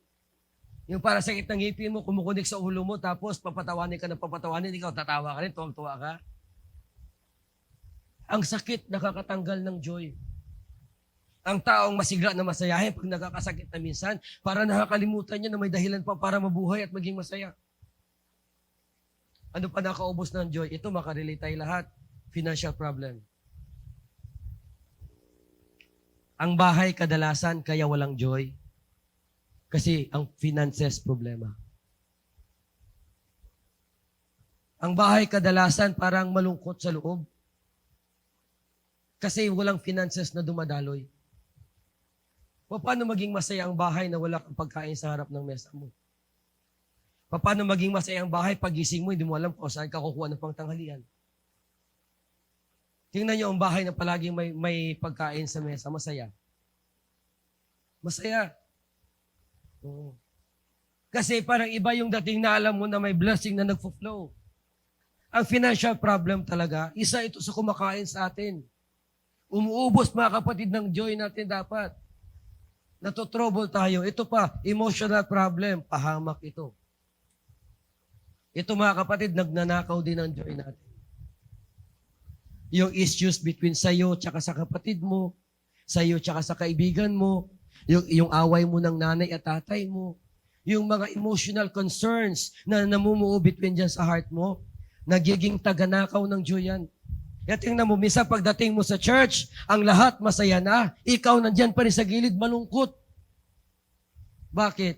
Yung para sakit ng ngipin mo, kumukunik sa ulo mo, tapos papatawanin ka ng papatawanin, ikaw tatawa ka rin, tuwang-tuwa ka. Ang sakit nakakatanggal ng joy. Ang taong masigla na masayahin pag nakakasakit na minsan, para nakakalimutan niya na may dahilan pa para mabuhay at maging masaya. Ano pa nakaubos ng joy? Ito, makarelate tayo lahat. Financial problem. Ang bahay kadalasan kaya walang joy. Kasi ang finances problema. Ang bahay kadalasan parang malungkot sa loob. Kasi walang finances na dumadaloy. Paano maging masaya ang bahay na wala kang pagkain sa harap ng mesa mo? Paano maging masaya ang bahay pagising mo, hindi mo alam kung saan ka kukuha ng pangtanghalian? Tingnan niyo ang bahay na palaging may pagkain sa mesa, masaya. Masaya. Oo. Kasi parang iba yung dating na alam mo na may blessing na nagfo-flow. Ang financial problem talaga, isa ito sa kumakain sa atin. Umuubos mga kapatid ng joy natin dapat. Natotrouble tayo. Ito pa, emotional problem, pahamak ito. Ito mga kapatid, nagnanakaw din ang joy natin. Yung issues between sayo tsaka sa kapatid mo, sayo tsaka sa kaibigan mo, yung away mo ng nanay at tatay mo, yung mga emotional concerns na namumuo between dyan sa heart mo, nagiging taganakaw ng joy yan. Kaya tingnan mo, minsan pagdating mo sa church, ang lahat masaya na. Ikaw nandyan pa rin sa gilid, malungkot. Bakit?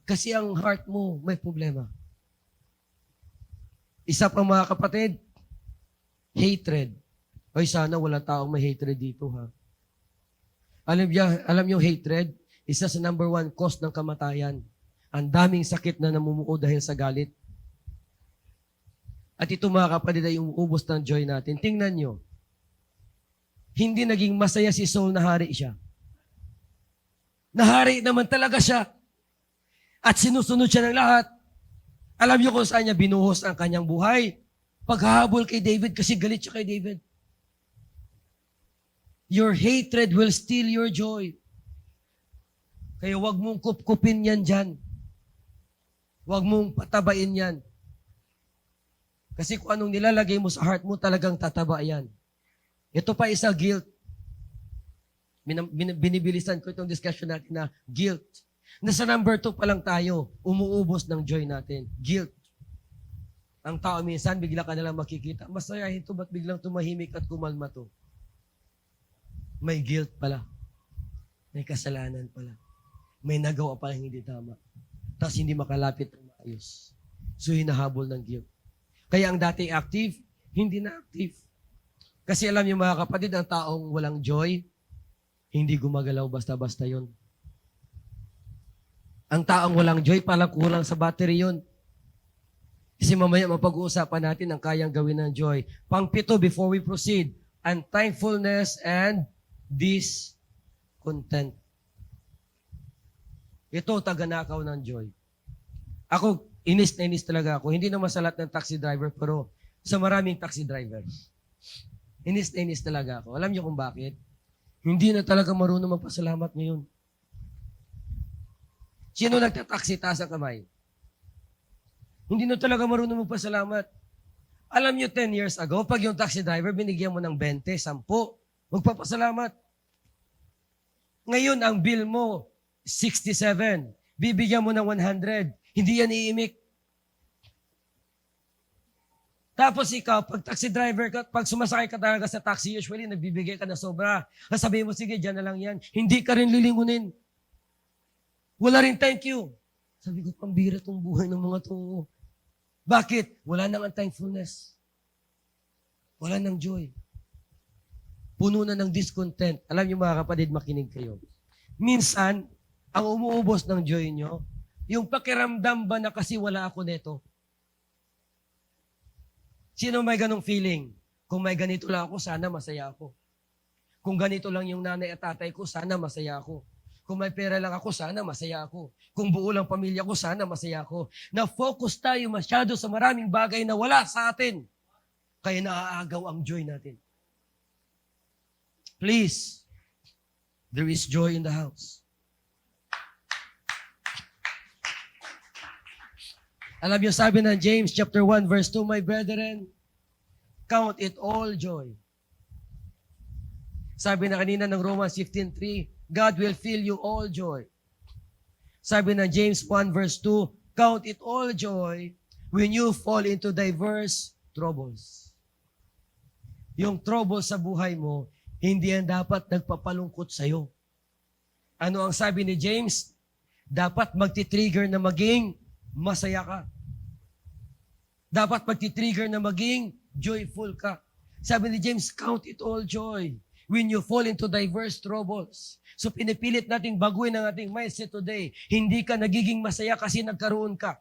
Kasi ang heart mo may problema. Isa pa mga kapatid, hatred. Ay, sana walang taong may hatred dito, ha? Alam niyo, hatred, isa sa number 1 cause ng kamatayan. Ang daming sakit na namumuo dahil sa galit. At ito mga kapatid ay umuubos ng joy natin. Tingnan nyo. Hindi naging masaya si Saul na hari siya. Nahari naman talaga siya. At sinusunod siya ng lahat. Alam niyo kung saan niya binuhos ang kanyang buhay? Paghahabol kay David kasi galit siya kay David. Your hatred will steal your joy. Kaya wag mong kupkupin yan dyan. Wag mong patabain yan. Kasi kung anong nilalagay mo sa heart mo, talagang tataba yan. Ito pa isa, guilt. Binibilisan ko itong discussion natin na guilt. Nasa number 2 pa lang tayo, umuubos ng joy natin. Guilt. Ang tao minsan, bigla ka nalang makikita, masayahin to, ba't biglang tumahimik at kumalma to? May guilt pala. May kasalanan pala. May nagawa pala hindi tama. Tapos hindi makalapit ng maayos. So hinahabol ng guilt. Kaya ang dati active, hindi na active. Kasi alam niyo mga kapatid, ang taong walang joy, hindi gumagalaw basta-basta yon. Ang taong walang joy, palang kulang sa battery yon. Kasi mamaya mapag-uusapan natin ang kayang gawin ng joy. Pang-7 before we proceed, unthankfulness and discontent. Ito, taganakaw ng joy. Ako, inis na inis talaga ako. Hindi naman sa lahat ng taxi driver, pero sa maraming taxi drivers. Inis na inis talaga ako. Alam niyo kung bakit? Hindi na talaga marunong magpasalamat ngayon. Sino nagtataksi? Taas ang kamay. Hindi na talaga marunong magpasalamat. Alam niyo, 10 years ago, pag yung taxi driver, binigyan mo ng 20, 10, magpapasalamat. Ngayon, ang bill mo, 67. Bibigyan mo ng 100. Hindi yan iimik. Tapos ikaw, pag taxi driver ka, pag sumasakay ka talaga sa taxi, usually nagbibigay ka na sobra. Sabihin mo, sige, dyan na lang yan. Hindi ka rin lilingunin. Wala rin thank you. Sabi ko, pambira tong buhay ng mga to. Bakit? Wala nang thankfulness. Wala nang joy. Puno na ng discontent. Alam niyo mga kapatid, makinig kayo. Minsan, ang umuubos ng joy nyo, yung pakiramdam ba na kasi wala ako neto? Sino may ganong feeling? Kung may ganito lang ako, sana masaya ako. Kung ganito lang yung nanay at tatay ko, sana masaya ako. Kung may pera lang ako, sana masaya ako. Kung buo lang pamilya ko, sana masaya ako. Na-focus tayo masyado sa maraming bagay na wala sa atin. Kaya naaagaw ang joy natin. Please, there is joy in the house. Alam niyo, sabi ng James chapter 1 verse 2, my brethren, count it all joy. Sabi na kanina ng Romans 15:3, God will fill you all joy. Sabi ng James 1 verse 2, count it all joy when you fall into diverse troubles. Yung trouble sa buhay mo, hindi yan dapat nagpapalungkot sa'yo. Ano ang sabi ni James? Dapat magti-trigger na maging masaya ka. Dapat magti-trigger na maging joyful ka. Sabi ni James, count it all joy when you fall into diverse troubles. So pinipilit nating baguhin ang ating mindset today. Hindi ka nagiging masaya kasi nagkaroon ka.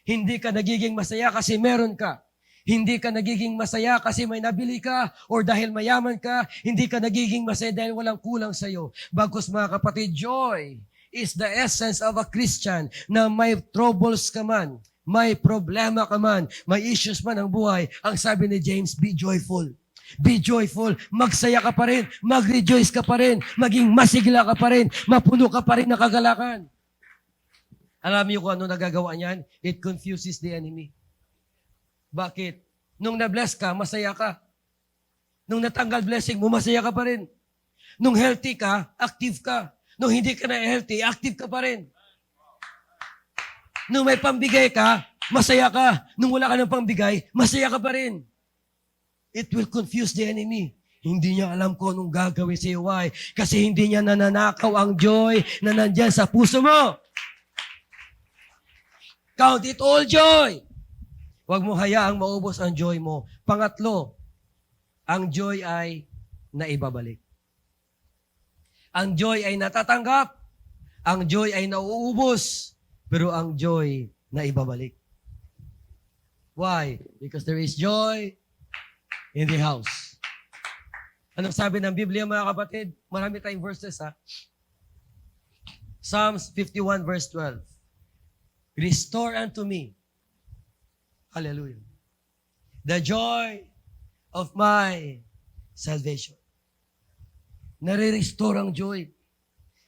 Hindi ka nagiging masaya kasi meron ka. Hindi ka nagiging masaya kasi may nabili ka or dahil mayaman ka. Hindi ka nagiging masaya dahil walang kulang sa'yo. Bagkus mga kapatid, joy is the essence of a Christian na may troubles ka man, may problema ka man, may issues man ang buhay. Ang sabi ni James, be joyful. Be joyful. Magsaya ka pa rin. Mag-rejoice ka pa rin. Maging masigla ka pa rin. Mapuno ka pa rin ng kagalakan. Alam niyo kung ano nagagawa niyan? It confuses the enemy. Bakit? Nung na-bless ka, masaya ka. Nung natanggal blessing mo, masaya ka pa rin. Nung healthy ka, active ka. Nung hindi ka na healthy, active ka pa rin. Nung may pambigay ka, masaya ka. Nung wala ka ng pambigay, masaya ka pa rin. It will confuse the enemy. Hindi niya alam kung anong gagawin sa iyo. Why? Kasi hindi niya nananakaw ang joy na nandyan sa puso mo. Count it all joy. Huwag mo hayaang maubos ang joy mo. Pangatlo, ang joy ay naibabalik. Ang joy ay natatanggap. Ang joy ay nauubos. Pero ang joy naibabalik. Why? Because there is joy in the house. Anong sabi ng Biblia, mga kapatid? Marami tayong verses, ha? Psalms 51 verse 12. Restore unto me, hallelujah, the joy of my salvation. Nare-restore ang joy.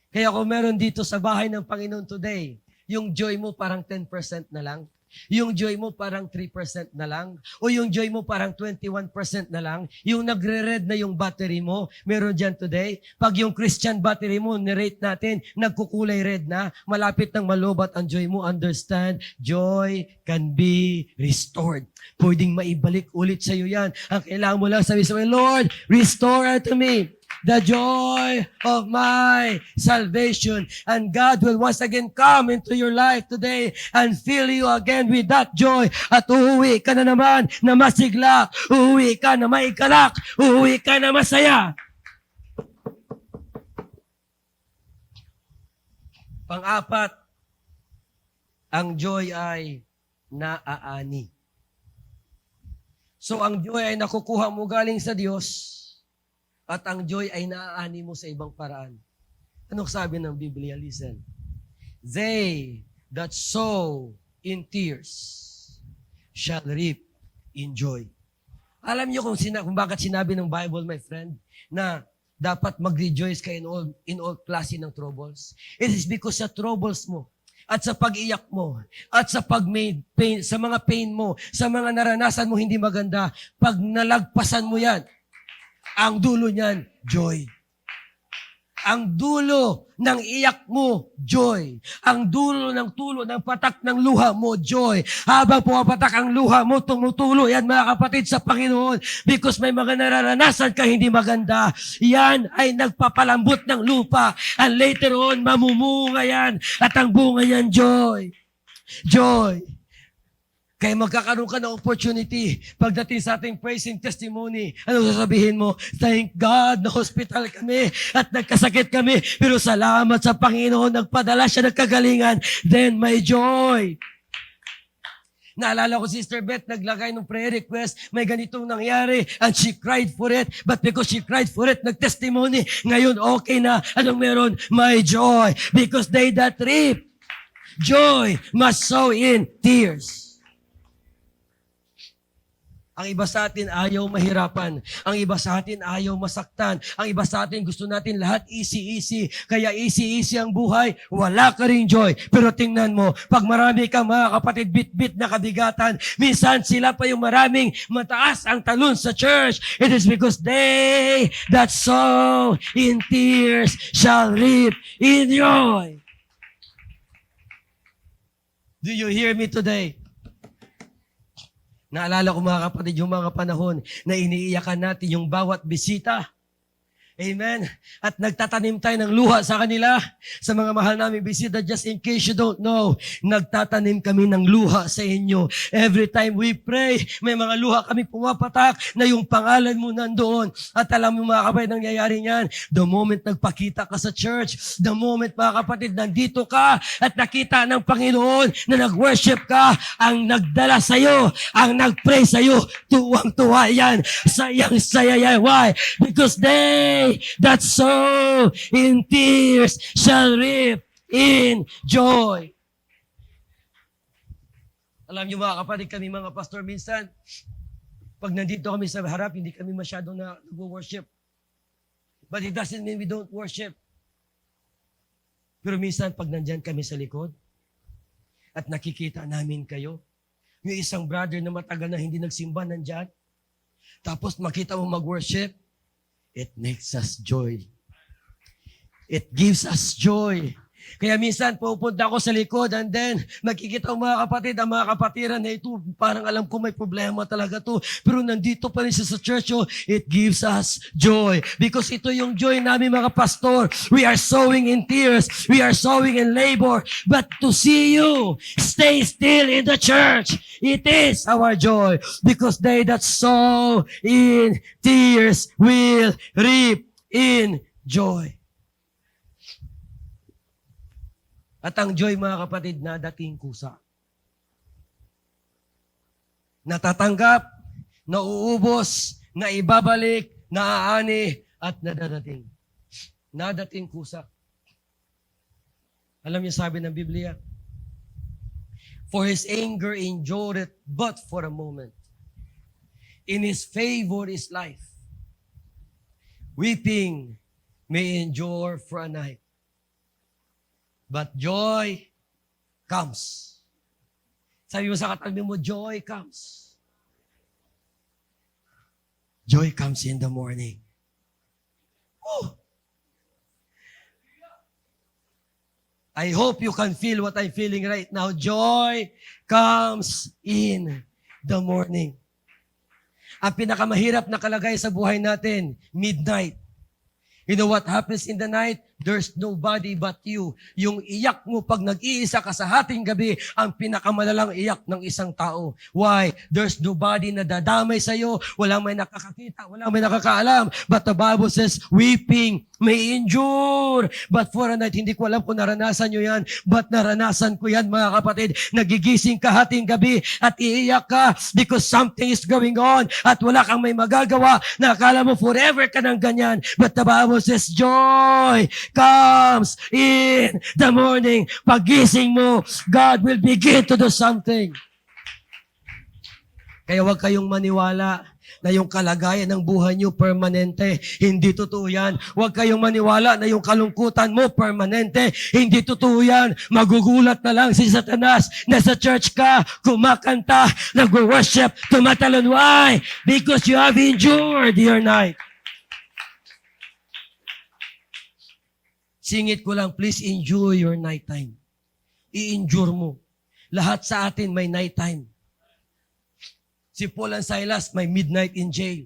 Kaya kung meron dito sa bahay ng Panginoon today, yung joy mo parang 10% na lang, yung joy mo parang 3% na lang, o yung joy mo parang 21% na lang, yung nagre-red na yung battery mo, meron dyan today. Pag yung Christian battery mo, nirate natin, nagkukulay red na, malapit ng malubat ang joy mo, understand, joy can be restored. Pwedeng maibalik ulit sa iyo yan. Ang kailangan mo lang sabi sa Lord, restore unto me the joy of my salvation. And God will once again come into your life today and fill you again with that joy. At uuwi ka na naman na masigla. Uuwi ka na maigalak. Uuwi ka na masaya. Pang-apat, ang joy ay naaani. So ang joy ay nakukuha mo galing sa Diyos. At ang joy ay naaani mo sa ibang paraan. Anong sabi ng Biblia? Listen. They that sow in tears shall reap in joy. Alam niyo kung bakit sinabi ng Bible, my friend, na dapat mag-rejoice ka in all klase ng troubles? It is because sa troubles mo, at sa pag-iyak mo, at sa pain, sa mga pain mo, sa mga naranasan mo hindi maganda, pag nalagpasan mo yan, ang dulo niyan, joy. Ang dulo ng iyak mo, joy. Ang dulo ng tulo ng patak ng luha mo, joy. Habang pumapatak ang luha mo, tumutulo yan, mga kapatid, sa Panginoon. Because may mga nararanasan ka hindi maganda. Yan ay nagpapalambot ng lupa. And later on, mamumunga yan. At ang bunga yan, joy. Joy. Kaya magkakaroon ka ng opportunity pagdating sa ating praising testimony. Ano sasabihin mo? Thank God na hospital kami at nagkasakit kami. Pero salamat sa Panginoon, nagpadala siya ng kagalingan. Then may joy. Naalala ko, Sister Beth, naglagay ng prayer request, may ganitong nangyari, and she cried for it. But because she cried for it, nag-testimony. Ngayon, okay na. Anong meron? May joy. Because they that reap joy must sow in tears. Ang iba sa atin ayaw mahirapan. Ang iba sa atin ayaw masaktan. Ang iba sa atin gusto natin lahat easy-easy. Kaya easy-easy ang buhay, wala ka ring joy. Pero tingnan mo, pag marami kang mga kapatid bit-bit na kabigatan, minsan sila pa yung maraming mataas ang talon sa church. It is because they that sow in tears shall reap in joy. Do you hear me today? Naalala ko, mga kapatid, yung mga panahon na iniiyakan natin yung bawat bisita. Amen. At nagtatanim tayo ng luha sa kanila, sa mga mahal namin bisita. Just in case you don't know, nagtatanim kami ng luha sa inyo. Every time we pray, may mga luha kami pumapatak na yung pangalan mo nandoon. At alam mo, mga kapatid, nangyayari niyan. The moment nagpakita ka sa church, the moment, mga kapatid, nandito ka at nakita ng Panginoon na nag-worship ka, ang nagdala sa'yo, ang nag-pray sa'yo, tuwang-tuwa yan. Sayang-saya yan. Why? Because they that sow in tears shall reap in joy. Alam niyo, mga kapatid, kami mga pastor, minsan, pag nandito kami sa harap, hindi kami masyadong nag-worship. But it doesn't mean we don't worship. Pero minsan, pag nandyan kami sa likod, at nakikita namin kayo, yung isang brother na matagal na hindi nagsimba nandyan, tapos makita mo mag-worship, it makes us joy. It gives us joy. Kaya minsan pupunta ako sa likod and then makikita ang mga kapatid, ang mga kapatiran na ito, parang alam ko may problema talaga to. Pero nandito pa rin siya sa church, oh, it gives us joy. Because ito yung joy namin mga pastor. We are sowing in tears. We are sowing in labor. But to see you stay still in the church, it is our joy. Because they that sow in tears will reap in joy. At ang joy, mga kapatid, nadating kusa. Natatanggap, nauubos, naibabalik, naaani, at nadadating. Nadating kusa. Alam niyo sabi ng Biblia, for his anger endureth but for a moment. In his favor is life. Weeping may endure for a night. But joy comes. Sabi mo sa katabi mo, joy comes. Joy comes in the morning. Oh! I hope you can feel what I'm feeling right now. Joy comes in the morning. Ang pinakamahirap na kalagay sa buhay natin, midnight. You know what happens in the night? There's nobody but you. Yung iyak mo pag nag-iisa ka sa hating gabi, ang pinakamalalang iyak ng isang tao. Why? There's nobody na dadamay sa'yo. Walang may nakakakita. Walang may nakakaalam. But the Bible says, weeping may endure. But for a night, hindi ko alam kung naranasan nyo yan. But naranasan ko yan, mga kapatid. Nagigising ka hating gabi at iiyak ka because something is going on at wala kang may magagawa na akala mo forever ka ng ganyan. But the Bible says, joy comes in the morning. Pagising mo, God will begin to do something. Kaya huwag kayong maniwala na yung kalagayan ng buhay nyo permanente. Hindi totoo yan. Huwag kayong maniwala na yung kalungkutan mo permanente. Hindi totoo yan. Magugulat na lang si Satanas na sa church ka, kumakanta, nag-worship, tumatalon. Why? Because you have endured your night. Singit ko lang, please enjoy your nighttime. I-endure mo. Lahat sa atin may nighttime. Si Paul and Silas may midnight in jail.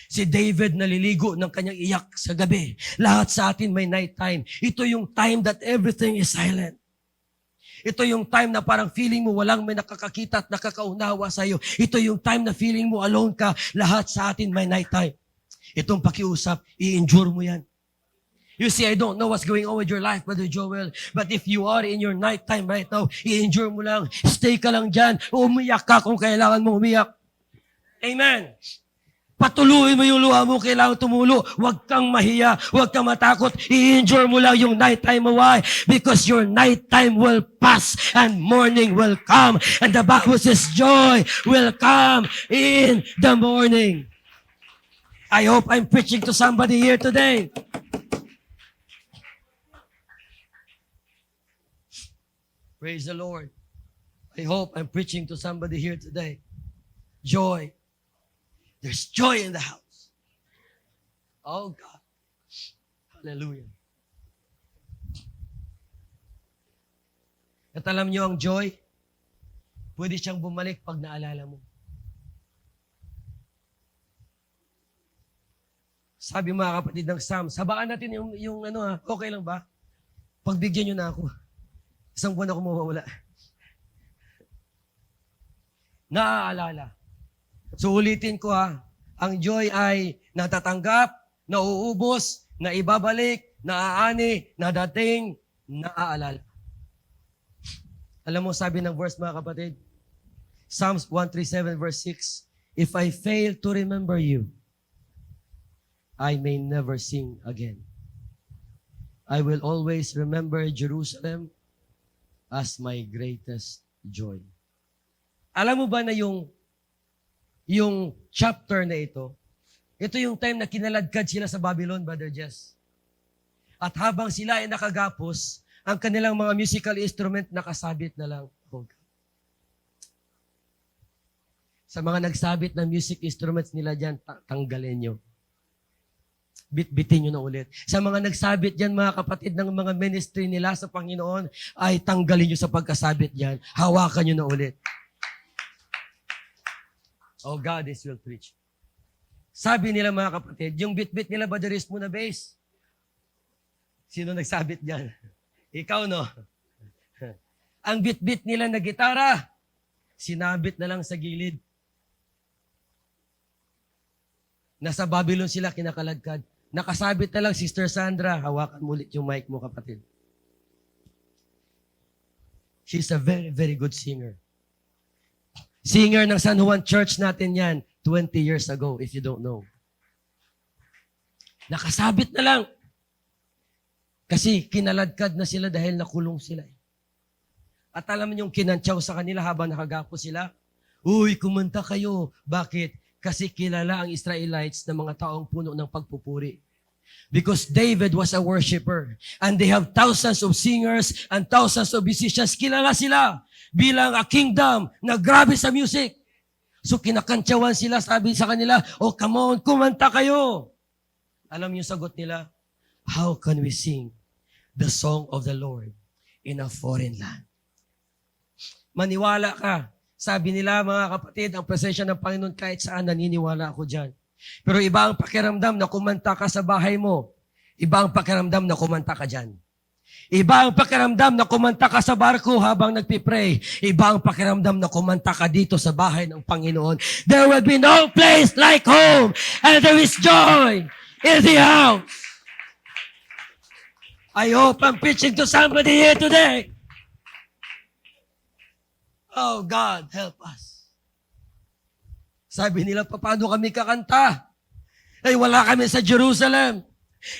Si David naliligo ng kanyang iyak sa gabi. Lahat sa atin may nighttime. Ito yung time that everything is silent. Ito yung time na parang feeling mo walang may nakakakita at nakakaunawa sa'yo. Ito yung time na feeling mo alone ka. Lahat sa atin may nighttime. Itong pakiusap, i-endure mo yan. You see, I don't know what's going on with your life, Brother Joel. But if you are in your nighttime right now, i-endure mo lang. Stay ka lang dyan. Umiyak ka kung kailangan mo umiyak. Amen. Patuloy mo yung luha mo, kailangan tumulo. Huwag kang mahiya, huwag kang matakot. I-endure mo lang yung nighttime mo. Why? Because your nighttime will pass and morning will come. And the Bible says joy will come in the morning. I hope I'm preaching to somebody here today. Praise the Lord. I hope I'm preaching to somebody here today. Joy. There's joy in the house. Oh God. Hallelujah. At alam niyo ang joy, pwede siyang bumalik pag naalala mo. Sabi mga kapatid ng Psalms, habaan natin yung okay lang ba? Pagbigyan niyo na ako. Isang buwan ako mawawala. Naaalala. So ulitin ko ang joy ay natatanggap, nauubos, naibabalik, naaani, nadating, naaalala. Alam mo, sabi ng verse mga kapatid, Psalms 137 verse 6, if I fail to remember you, I may never sing again. I will always remember Jerusalem as my greatest joy. Alam mo ba na yung chapter na ito yung time na kinaladkad sila sa Babylon, Brother Jess. At habang sila ay nakagapos, ang kanilang mga musical instrument nakasabit na lang. Oh God. Sa mga nagsabit ng music instruments nila dyan, tanggalin nyo. Bitbitin nyo na ulit. Sa mga nagsabit dyan, mga kapatid, ng mga ministry nila sa Panginoon, ay tanggalin nyo sa pagkasabit dyan. Hawakan nyo na ulit. Oh, God is will preach. Sabi nila, mga kapatid, yung bitbit nila, badaris mo na base. Sino nagsabit dyan? Ikaw, no? Ang bitbit nila na gitara, sinabit na lang sa gilid. Nasa Babylon sila kinakaladkad. Nakasabit na lang, Sister Sandra, hawakan mo ulit yung mic mo, kapatid. She's a very, very good singer. Singer ng San Juan Church natin yan, 20 years ago, if you don't know. Nakasabit na lang. Kasi kinaladkad na sila dahil nakulong sila. At alam niyo yung kinantsaw sa kanila habang nakagapo sila? Uy, kumanta kayo. Bakit? Kasi kilala ang Israelites na mga taong puno ng pagpupuri. Because David was a worshiper. And they have thousands of singers and thousands of musicians. Kilala sila bilang a kingdom na grabe sa music. So kinakantsawan sila, sabi sa kanila, oh come on, kumanta kayo. Alam niyo sagot nila? How can we sing the song of the Lord in a foreign land? Maniwala ka. Sabi nila, mga kapatid, ang presensya ng Panginoon kahit saan, naniniwala ako dyan. Pero iba ang pakiramdam na kumanta ka sa bahay mo. Iba ang pakiramdam na kumanta ka dyan. Iba ang pakiramdam na kumanta ka sa barko habang nagpipray. Iba ang pakiramdam na kumanta ka dito sa bahay ng Panginoon. There will be no place like home, and there is joy in the house. I hope I'm preaching to somebody here today. Oh, God, help us. Sabi nila, paano kami kakanta? Ay, wala kami sa Jerusalem.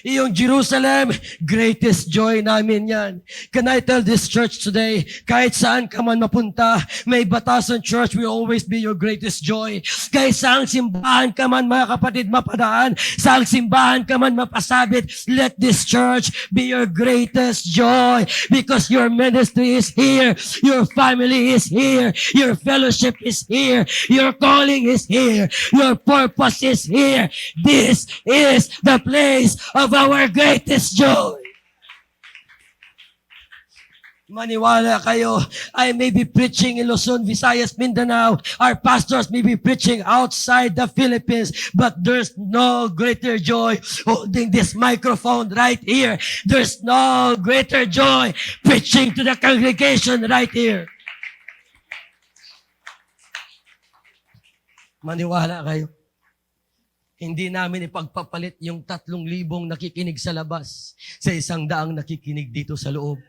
Iyong Jerusalem, greatest joy namin yan. Can I tell this church today, kahit saan ka man mapunta, may Batasan Church will always be your greatest joy. Kahit saan simbahan ka man, mga kapatid, mapadaan, saan simbahan ka man mapasabit, let this church be your greatest joy. Because your ministry is here, your family is here, your fellowship is here, your calling is here, your purpose is here. This is the place of our greatest joy. Maniwala kayo, I may be preaching in Luzon, Visayas, Mindanao. Our pastors may be preaching outside the Philippines, but there's no greater joy holding this microphone right here. There's no greater joy preaching to the congregation right here. Maniwala kayo. Hindi namin ipagpapalit yung 3,000 nakikinig sa labas sa 100 nakikinig dito sa loob.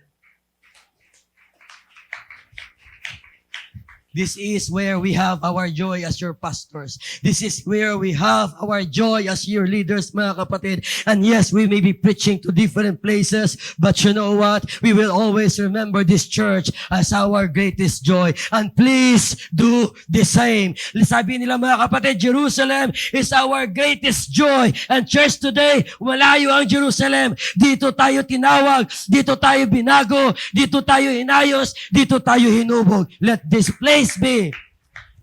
This is where we have our joy as your pastors. This is where we have our joy as your leaders, mga kapatid. And yes, we may be preaching to different places, but you know what? We will always remember this church as our greatest joy. And please do the same. Sabi nila, mga kapatid, Jerusalem is our greatest joy. And church today, malayo ang Jerusalem. Dito tayo tinawag, dito tayo binago, dito tayo inayos, dito tayo hinubog. Let this place be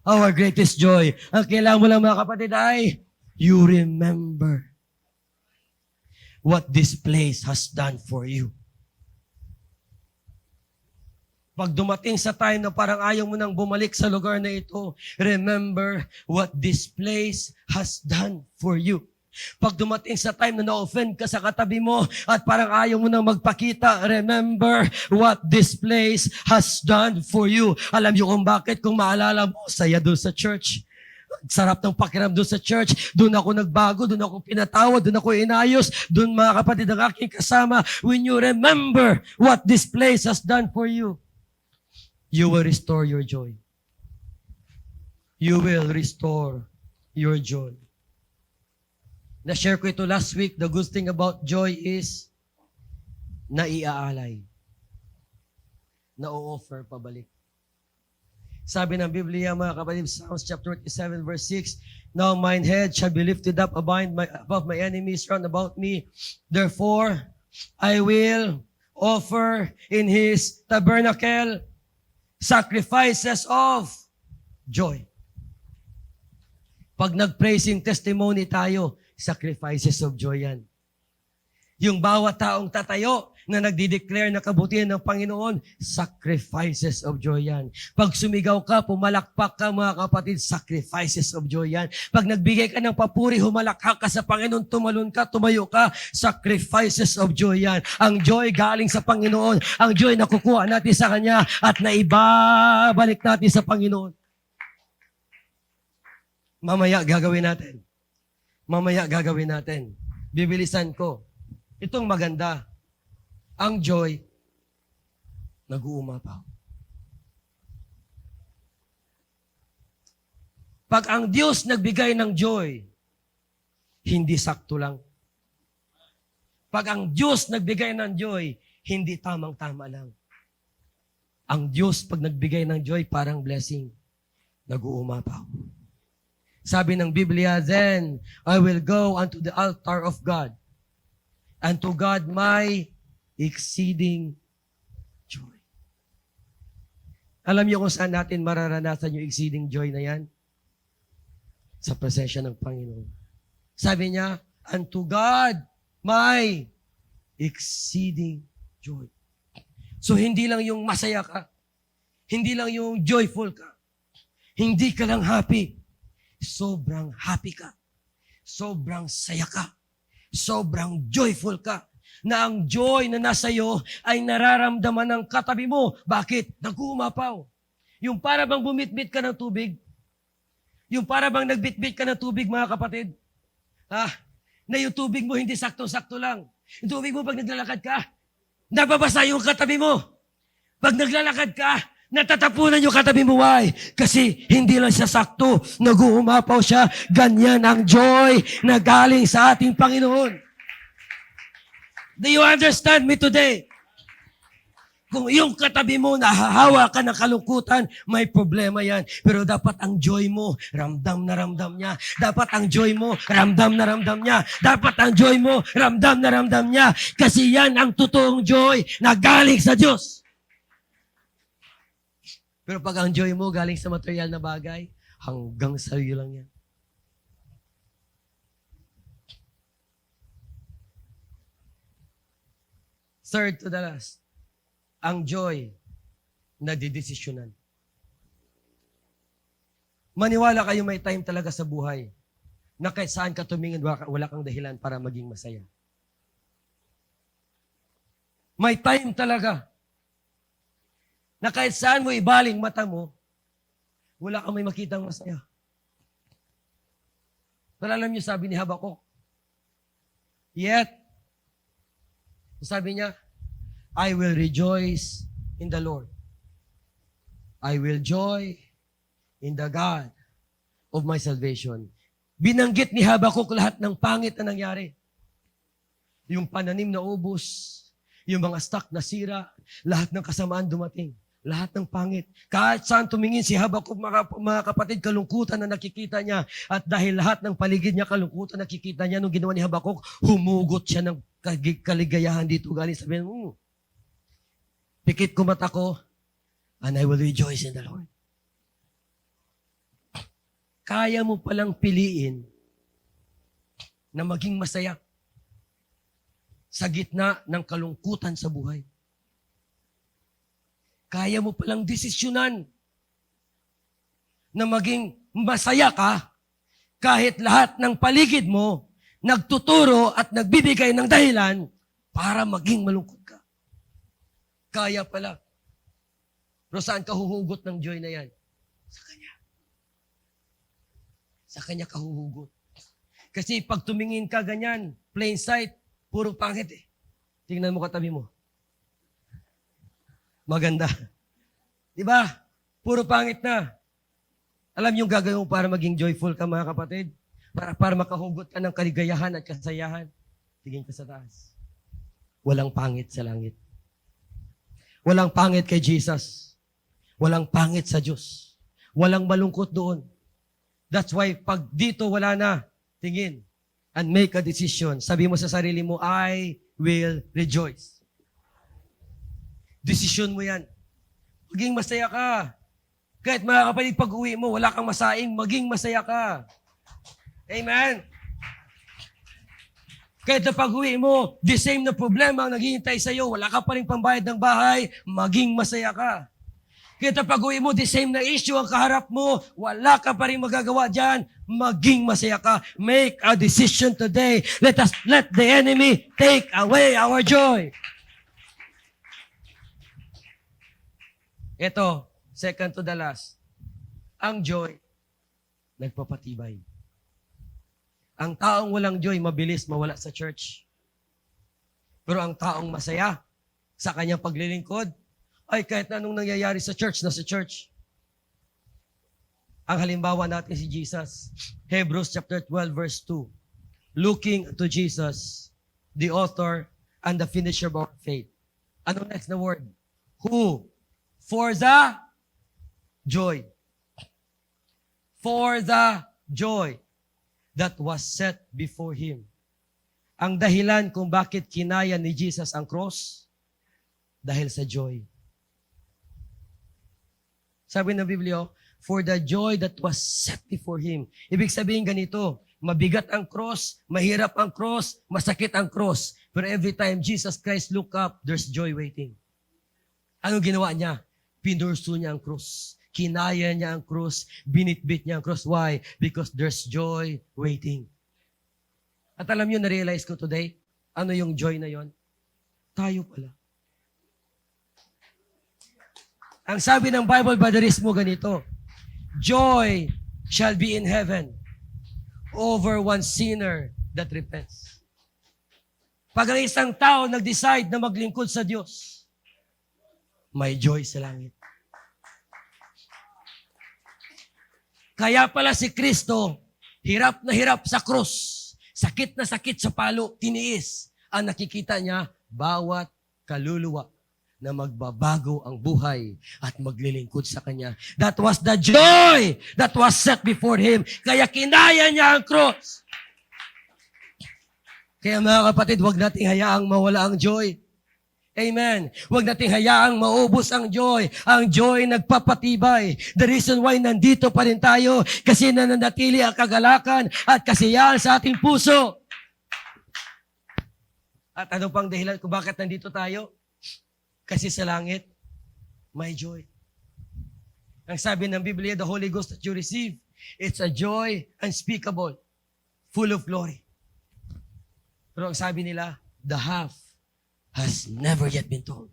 our greatest joy. Ang kailangan mo lang, mga kapatid, ay you remember what this place has done for you. Pag dumating sa time na parang ayaw mo nang bumalik sa lugar na ito, remember what this place has done for you. Pag dumating sa time na na-offend ka sa katabi mo at parang ayaw mo nang magpakita, remember what this place has done for you. Alam niyo kung bakit? Kung maalala mo, saya doon sa church. Sarap ng pakiram doon sa church. Doon ako nagbago, doon ako pinatawad, doon ako inayos, doon, mga kapatid, ang aking kasama. When you remember what this place has done for you, you will restore your joy. You will restore your joy. Na-share ko ito last week. The good thing about joy is naiaalay. Na-o-offer pabalik. Sabi ng Biblia, mga kapatid, Psalms chapter 37 verse 6, Now mine head shall be lifted up above my enemies round about me. Therefore, I will offer in His tabernacle sacrifices of joy. Pag nag-praising testimony tayo, sacrifices of joy yan. Yung bawat taong tatayo na nagdi-declare na kabutihan ng Panginoon, sacrifices of joy yan. Pag sumigaw ka, pumalakpak ka mga kapatid, sacrifices of joy yan. Pag nagbigay ka ng papuri, humalakhak ka sa Panginoon, tumalon ka, tumayo ka, sacrifices of joy yan. Ang joy galing sa Panginoon. Ang joy na kukuha natin sa Kanya at naibabalik natin sa Panginoon. Mamaya gagawin natin. Mamaya gagawin natin. Bibilisan ko. Itong maganda. Ang joy, nag-uumapaw. Pag ang Diyos nagbigay ng joy, hindi sakto lang. Pag ang Diyos nagbigay ng joy, hindi tamang-tama lang. Ang Diyos, pag nagbigay ng joy, parang blessing. Nag-uumapaw. Sabi ng Biblia, then I will go unto the altar of God, and to God my exceeding joy. Alam niyo kung saan natin mararanasan yung exceeding joy na yan? Sa presensya ng Panginoon. Sabi niya, and to God my exceeding joy. So hindi lang yung masaya ka, hindi lang yung joyful ka, hindi ka lang happy, sobrang happy ka, sobrang saya ka, sobrang joyful ka, na ang joy na nasa iyo ay nararamdaman ng katabi mo. Bakit? Nag-uumapaw. Yung para bang bumitbit ka ng tubig, yung para bang nagbitbit ka ng tubig, mga kapatid, na yung tubig mo hindi sakto-sakto lang. Yung tubig mo pag naglalakad ka, nababasa yung katabi mo. Pag naglalakad ka, natatapunan yung katabi mo. Why? Kasi hindi lang siya sakto, nag-uumapaw siya. Ganyan ang joy na galing sa ating Panginoon. Do you understand me today? Kung yung katabi mo, nahahawa ka ng kalungkutan, may problema yan. Pero dapat ang joy mo, ramdam na ramdam niya. Dapat ang joy mo, ramdam na ramdam niya. Dapat ang joy mo, ramdam na ramdam niya. Kasi yan ang totoong joy na galing sa Diyos. Pero pag ang joy mo galing sa material na bagay, hanggang sa iyo lang yan. Third to the last, ang joy na didesisyonan. Maniwala kayo, may time talaga sa buhay na kahit saan ka tumingin, wala kang dahilan para maging masaya. May time talaga na kahit saan mo ibaling mata mo, wala kang may makitang masaya. Pero alam niyo, sabi ni Habakuk, yet, sabi niya, I will rejoice in the Lord. I will joy in the God of my salvation. Binanggit ni Habakuk lahat ng pangit na nangyari. Yung pananim na ubos, yung mga stock na sira, lahat ng kasamaan dumating. Lahat ng pangit. Kahit saan tumingin si Habakuk, mga kapatid, kalungkutan na nakikita niya. At dahil lahat ng paligid niya, kalungkutan nakikita niya, nung ginawa ni Habakuk, humugot siya ng kaligayahan dito. Galing sabihin, pikit ko mata ko, and I will rejoice in the Lord. Kaya mo palang piliin na maging masaya sa gitna ng kalungkutan sa buhay. Kaya mo palang desisyonan na maging masaya ka kahit lahat ng paligid mo nagtuturo at nagbibigay ng dahilan para maging malungkot ka. Kaya pala. Pero saan ka huhugot ng joy na yan? Sa Kanya. Sa Kanya ka huhugot. Kasi pag tumingin ka ganyan, plain sight, puro pangit eh. Tingnan mo katabi mo. Maganda. Diba? Puro pangit na. Alam niyo yung gagawin mo para maging joyful ka, mga kapatid? Para makahugot ka ng kaligayahan at kasayahan. Tingin ka sa taas. Walang pangit sa langit. Walang pangit kay Jesus. Walang pangit sa Diyos. Walang malungkot doon. That's why pag dito wala na, tingin and make a decision. Sabi mo sa sarili mo, I will rejoice. Desisyon mo yan. Maging masaya ka. Kahit mga kapatid, pag uwi mo, wala kang masaing, maging masaya ka. Amen? Kahit na pag-uwi mo, the same na problema ang naghihintay sa'yo, wala ka pa rin pambayad ng bahay, maging masaya ka. Kahit na pag-uwi mo, the same na issue ang kaharap mo, wala ka pa rin magagawa dyan, maging masaya ka. Make a decision today. Let the enemy take away our joy. Ito, second to the last. Ang joy, nagpapatibay. Ang taong walang joy, mabilis mawala sa church. Pero ang taong masaya sa kanyang paglilingkod, ay kahit na anong nangyayari sa church, nasa church. Ang halimbawa natin si Jesus. Hebrews chapter 12 verse 2. Looking to Jesus, the author and the finisher of our faith. Ano next na word? Who? For the joy. For the joy that was set before Him. Ang dahilan kung bakit kinaya ni Jesus ang cross, dahil sa joy. Sabi ng Biblia, for the joy that was set before Him. Ibig sabihin ganito, mabigat ang cross, mahirap ang cross, masakit ang cross. Pero every time Jesus Christ look up, there's joy waiting. Ano ginawa niya? Pinursu niya ang cross. Kinaya niya ang cross. Binitbit niya ang cross. Why? Because there's joy waiting. At alam niyo, na-realize ko today, ano yung joy na yon? Tayo pala. Ang sabi ng Bible, Badarismo, ganito, joy shall be in heaven over one sinner that repents. Pag ang isang tao nag-decide na maglingkod sa Diyos, may joy sa langit. Kaya pala si Kristo, hirap na hirap sa krus, sakit na sakit sa palo, tiniis. Ang nakikita niya, bawat kaluluwa na magbabago ang buhay at maglilingkod sa Kanya. That was the joy that was set before Him. Kaya kinaya niya ang cross. Kaya mga kapatid, huwag nating hayaang mawala ang joy. Amen. Huwag nating hayaang maubos ang joy. Ang joy nagpapatibay. The reason why nandito pa rin tayo, kasi nananatili ang kagalakan at kasiyahan sa ating puso. At ano pang dahilan kung bakit nandito tayo? Kasi sa langit, may joy. Ang sabi ng Biblia, the Holy Ghost that you receive, it's a joy unspeakable, full of glory. Pero ang sabi nila, the half has never yet been told.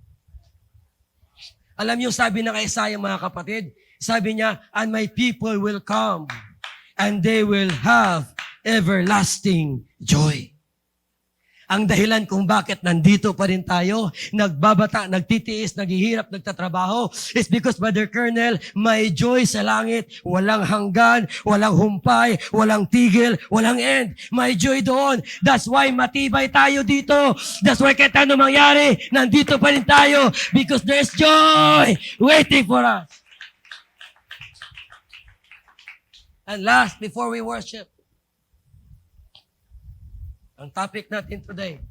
Alam niyo, sabi ng Isaiah, mga kapatid, sabi niya, and my people will come, and they will have everlasting joy. Ang dahilan kung bakit nandito pa rin tayo, nagbabata, nagtitiis, naghihirap, nagtatrabaho, is because, Brother Colonel, may joy sa langit, walang hanggan, walang humpay, walang tigil, walang end. May joy doon. That's why matibay tayo dito. That's why kahit ano mangyari, nandito pa rin tayo because there's joy waiting for us. And last, before we worship, ang topic natin today,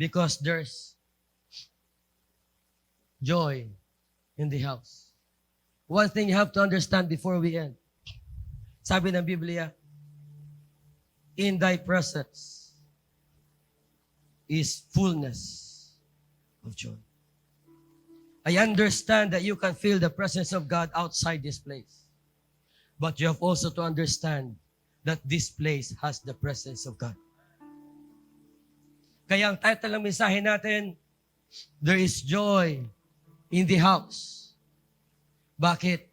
because there's joy in the house. One thing you have to understand before we end. Sabi ng Biblia, in thy presence is fullness of joy. I understand that you can feel the presence of God outside this place. But you have also to understand that this place has the presence of God. Kaya ang title ng mensahe natin, there is joy in the house. Bakit?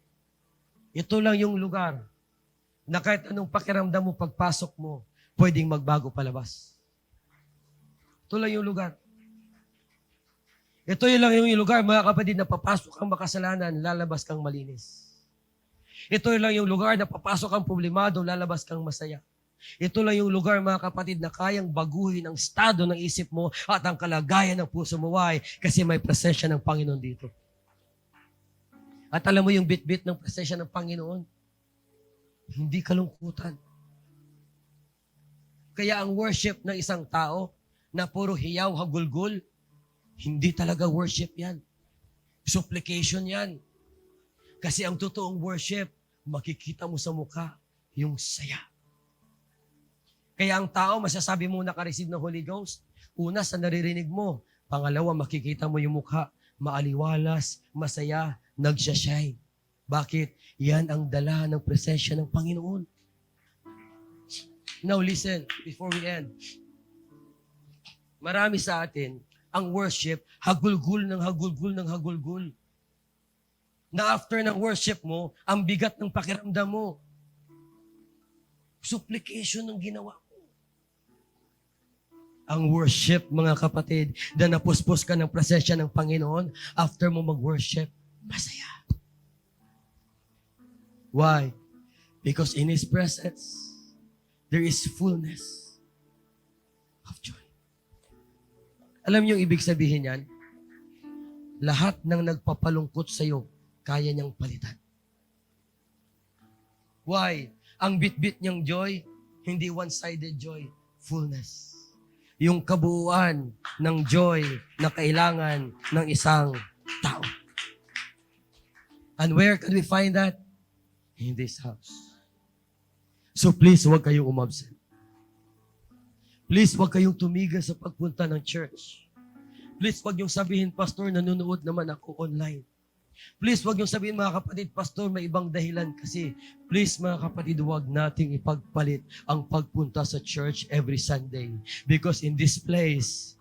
Ito lang yung lugar na kahit anong pakiramdam mo pagpasok mo, pwedeng magbago palabas. Ito lang yung lugar. Ito lang yung lugar, mga kapatid, na papasok kang makasalanan, lalabas kang malinis. Ito lang yung lugar na papasok kang problemado, lalabas kang masaya. Ito lang yung lugar, mga kapatid, na kayang baguhin ang estado ng isip mo at ang kalagayan ng puso mo. Why? Kasi may presensya ng Panginoon dito. At alam mo yung bit-bit ng presensya ng Panginoon? Hindi kalungkutan. Kaya ang worship ng isang tao na puro hiyaw, hagulgul, hindi talaga worship yan. Supplication yan. Kasi ang totoong worship, makikita mo sa mukha yung saya. Kaya ang tao, masasabi mo nakareceive ng Holy Ghost, una sa naririnig mo. Pangalawa, makikita mo yung mukha. Maaliwalas, masaya, nagsashine. Bakit? Yan ang dala ng presensya ng Panginoon. Now listen, before we end. Marami sa atin, ang worship, hagulgul ng hagulgul ng hagulgul. Na after ng worship mo, ang bigat ng pakiramdam mo. Supplication ng ginawa mo. Ang worship, mga kapatid, na napuspos ka ng presensya ng Panginoon, after mo mag-worship, masaya. Why? Because in His presence, there is fullness of joy. Alam niyo yung ibig sabihin yan? Lahat ng nagpapalungkot sa iyo, kaya niyang palitan. Why? Ang bit-bit niyang joy, hindi one-sided joy, fullness. Yung kabuuan ng joy na kailangan ng isang tao. And where can we find that? In this house. So please, huwag kayong umabsent. Please, huwag kayong tumigil sa pagpunta ng church. Please, huwag yung sabihin, Pastor, nanonood naman ako online. Please, huwag yung sabihin, mga kapatid, Pastor, may ibang dahilan kasi. Please, mga kapatid, huwag nating ipagpalit ang pagpunta sa church every Sunday. Because in this place,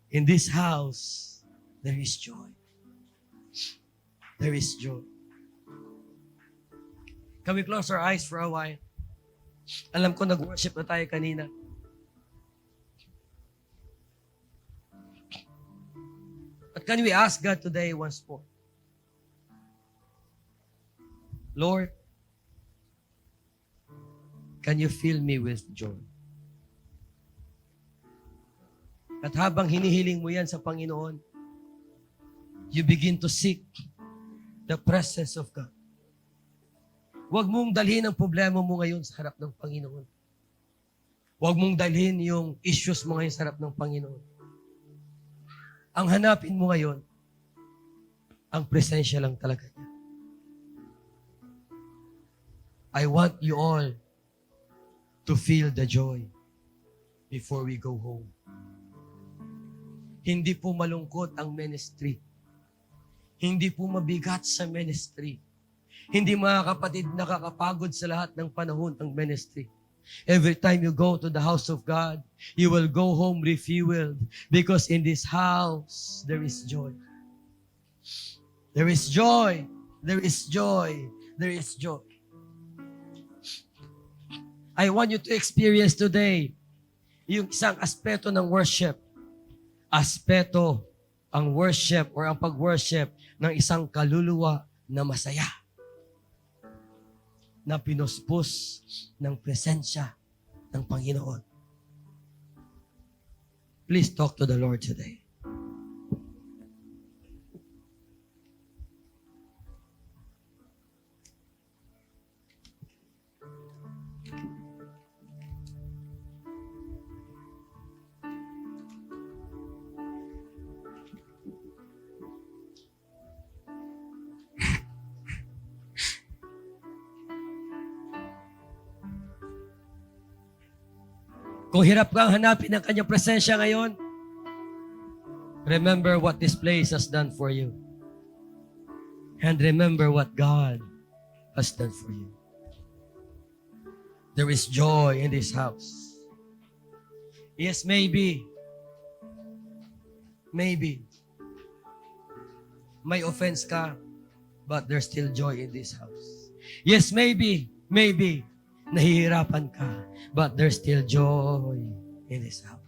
in this house, there is joy. There is joy. Can we close our eyes for a while? Alam ko, nag-worship na tayo kanina. But can we ask God today once more? Lord, can you fill me with joy? At habang hinihiling mo yan sa Panginoon, you begin to seek the presence of God. Huwag mong dalhin ang problema mo ngayon sa harap ng Panginoon. Huwag mong dalhin yung issues mo ngayon sa harap ng Panginoon. Ang hanapin mo ngayon, ang presensya lang talaga niya. I want you all to feel the joy before we go home. Hindi po malungkot ang ministry. Hindi po mabigat sa ministry. Hindi, mga kapatid, nakakapagod sa lahat ng panahon ang ministry. Every time you go to the house of God, you will go home refueled because in this house, there is joy. There is joy. There is joy. There is joy. I want you to experience today yung isang aspeto ng worship. Aspeto ang worship or ang pag-worship ng isang kaluluwa na masaya. Na pinuspos ng presensya ng Panginoon. Please talk to the Lord today. Kung hirap kang hanapin ang kanyang presensya ngayon, remember what this place has done for you. And remember what God has done for you. There is joy in this house. Yes, maybe, may offense ka, but there's still joy in this house. Yes, maybe, nahihirapan ka, but there's still joy in this house.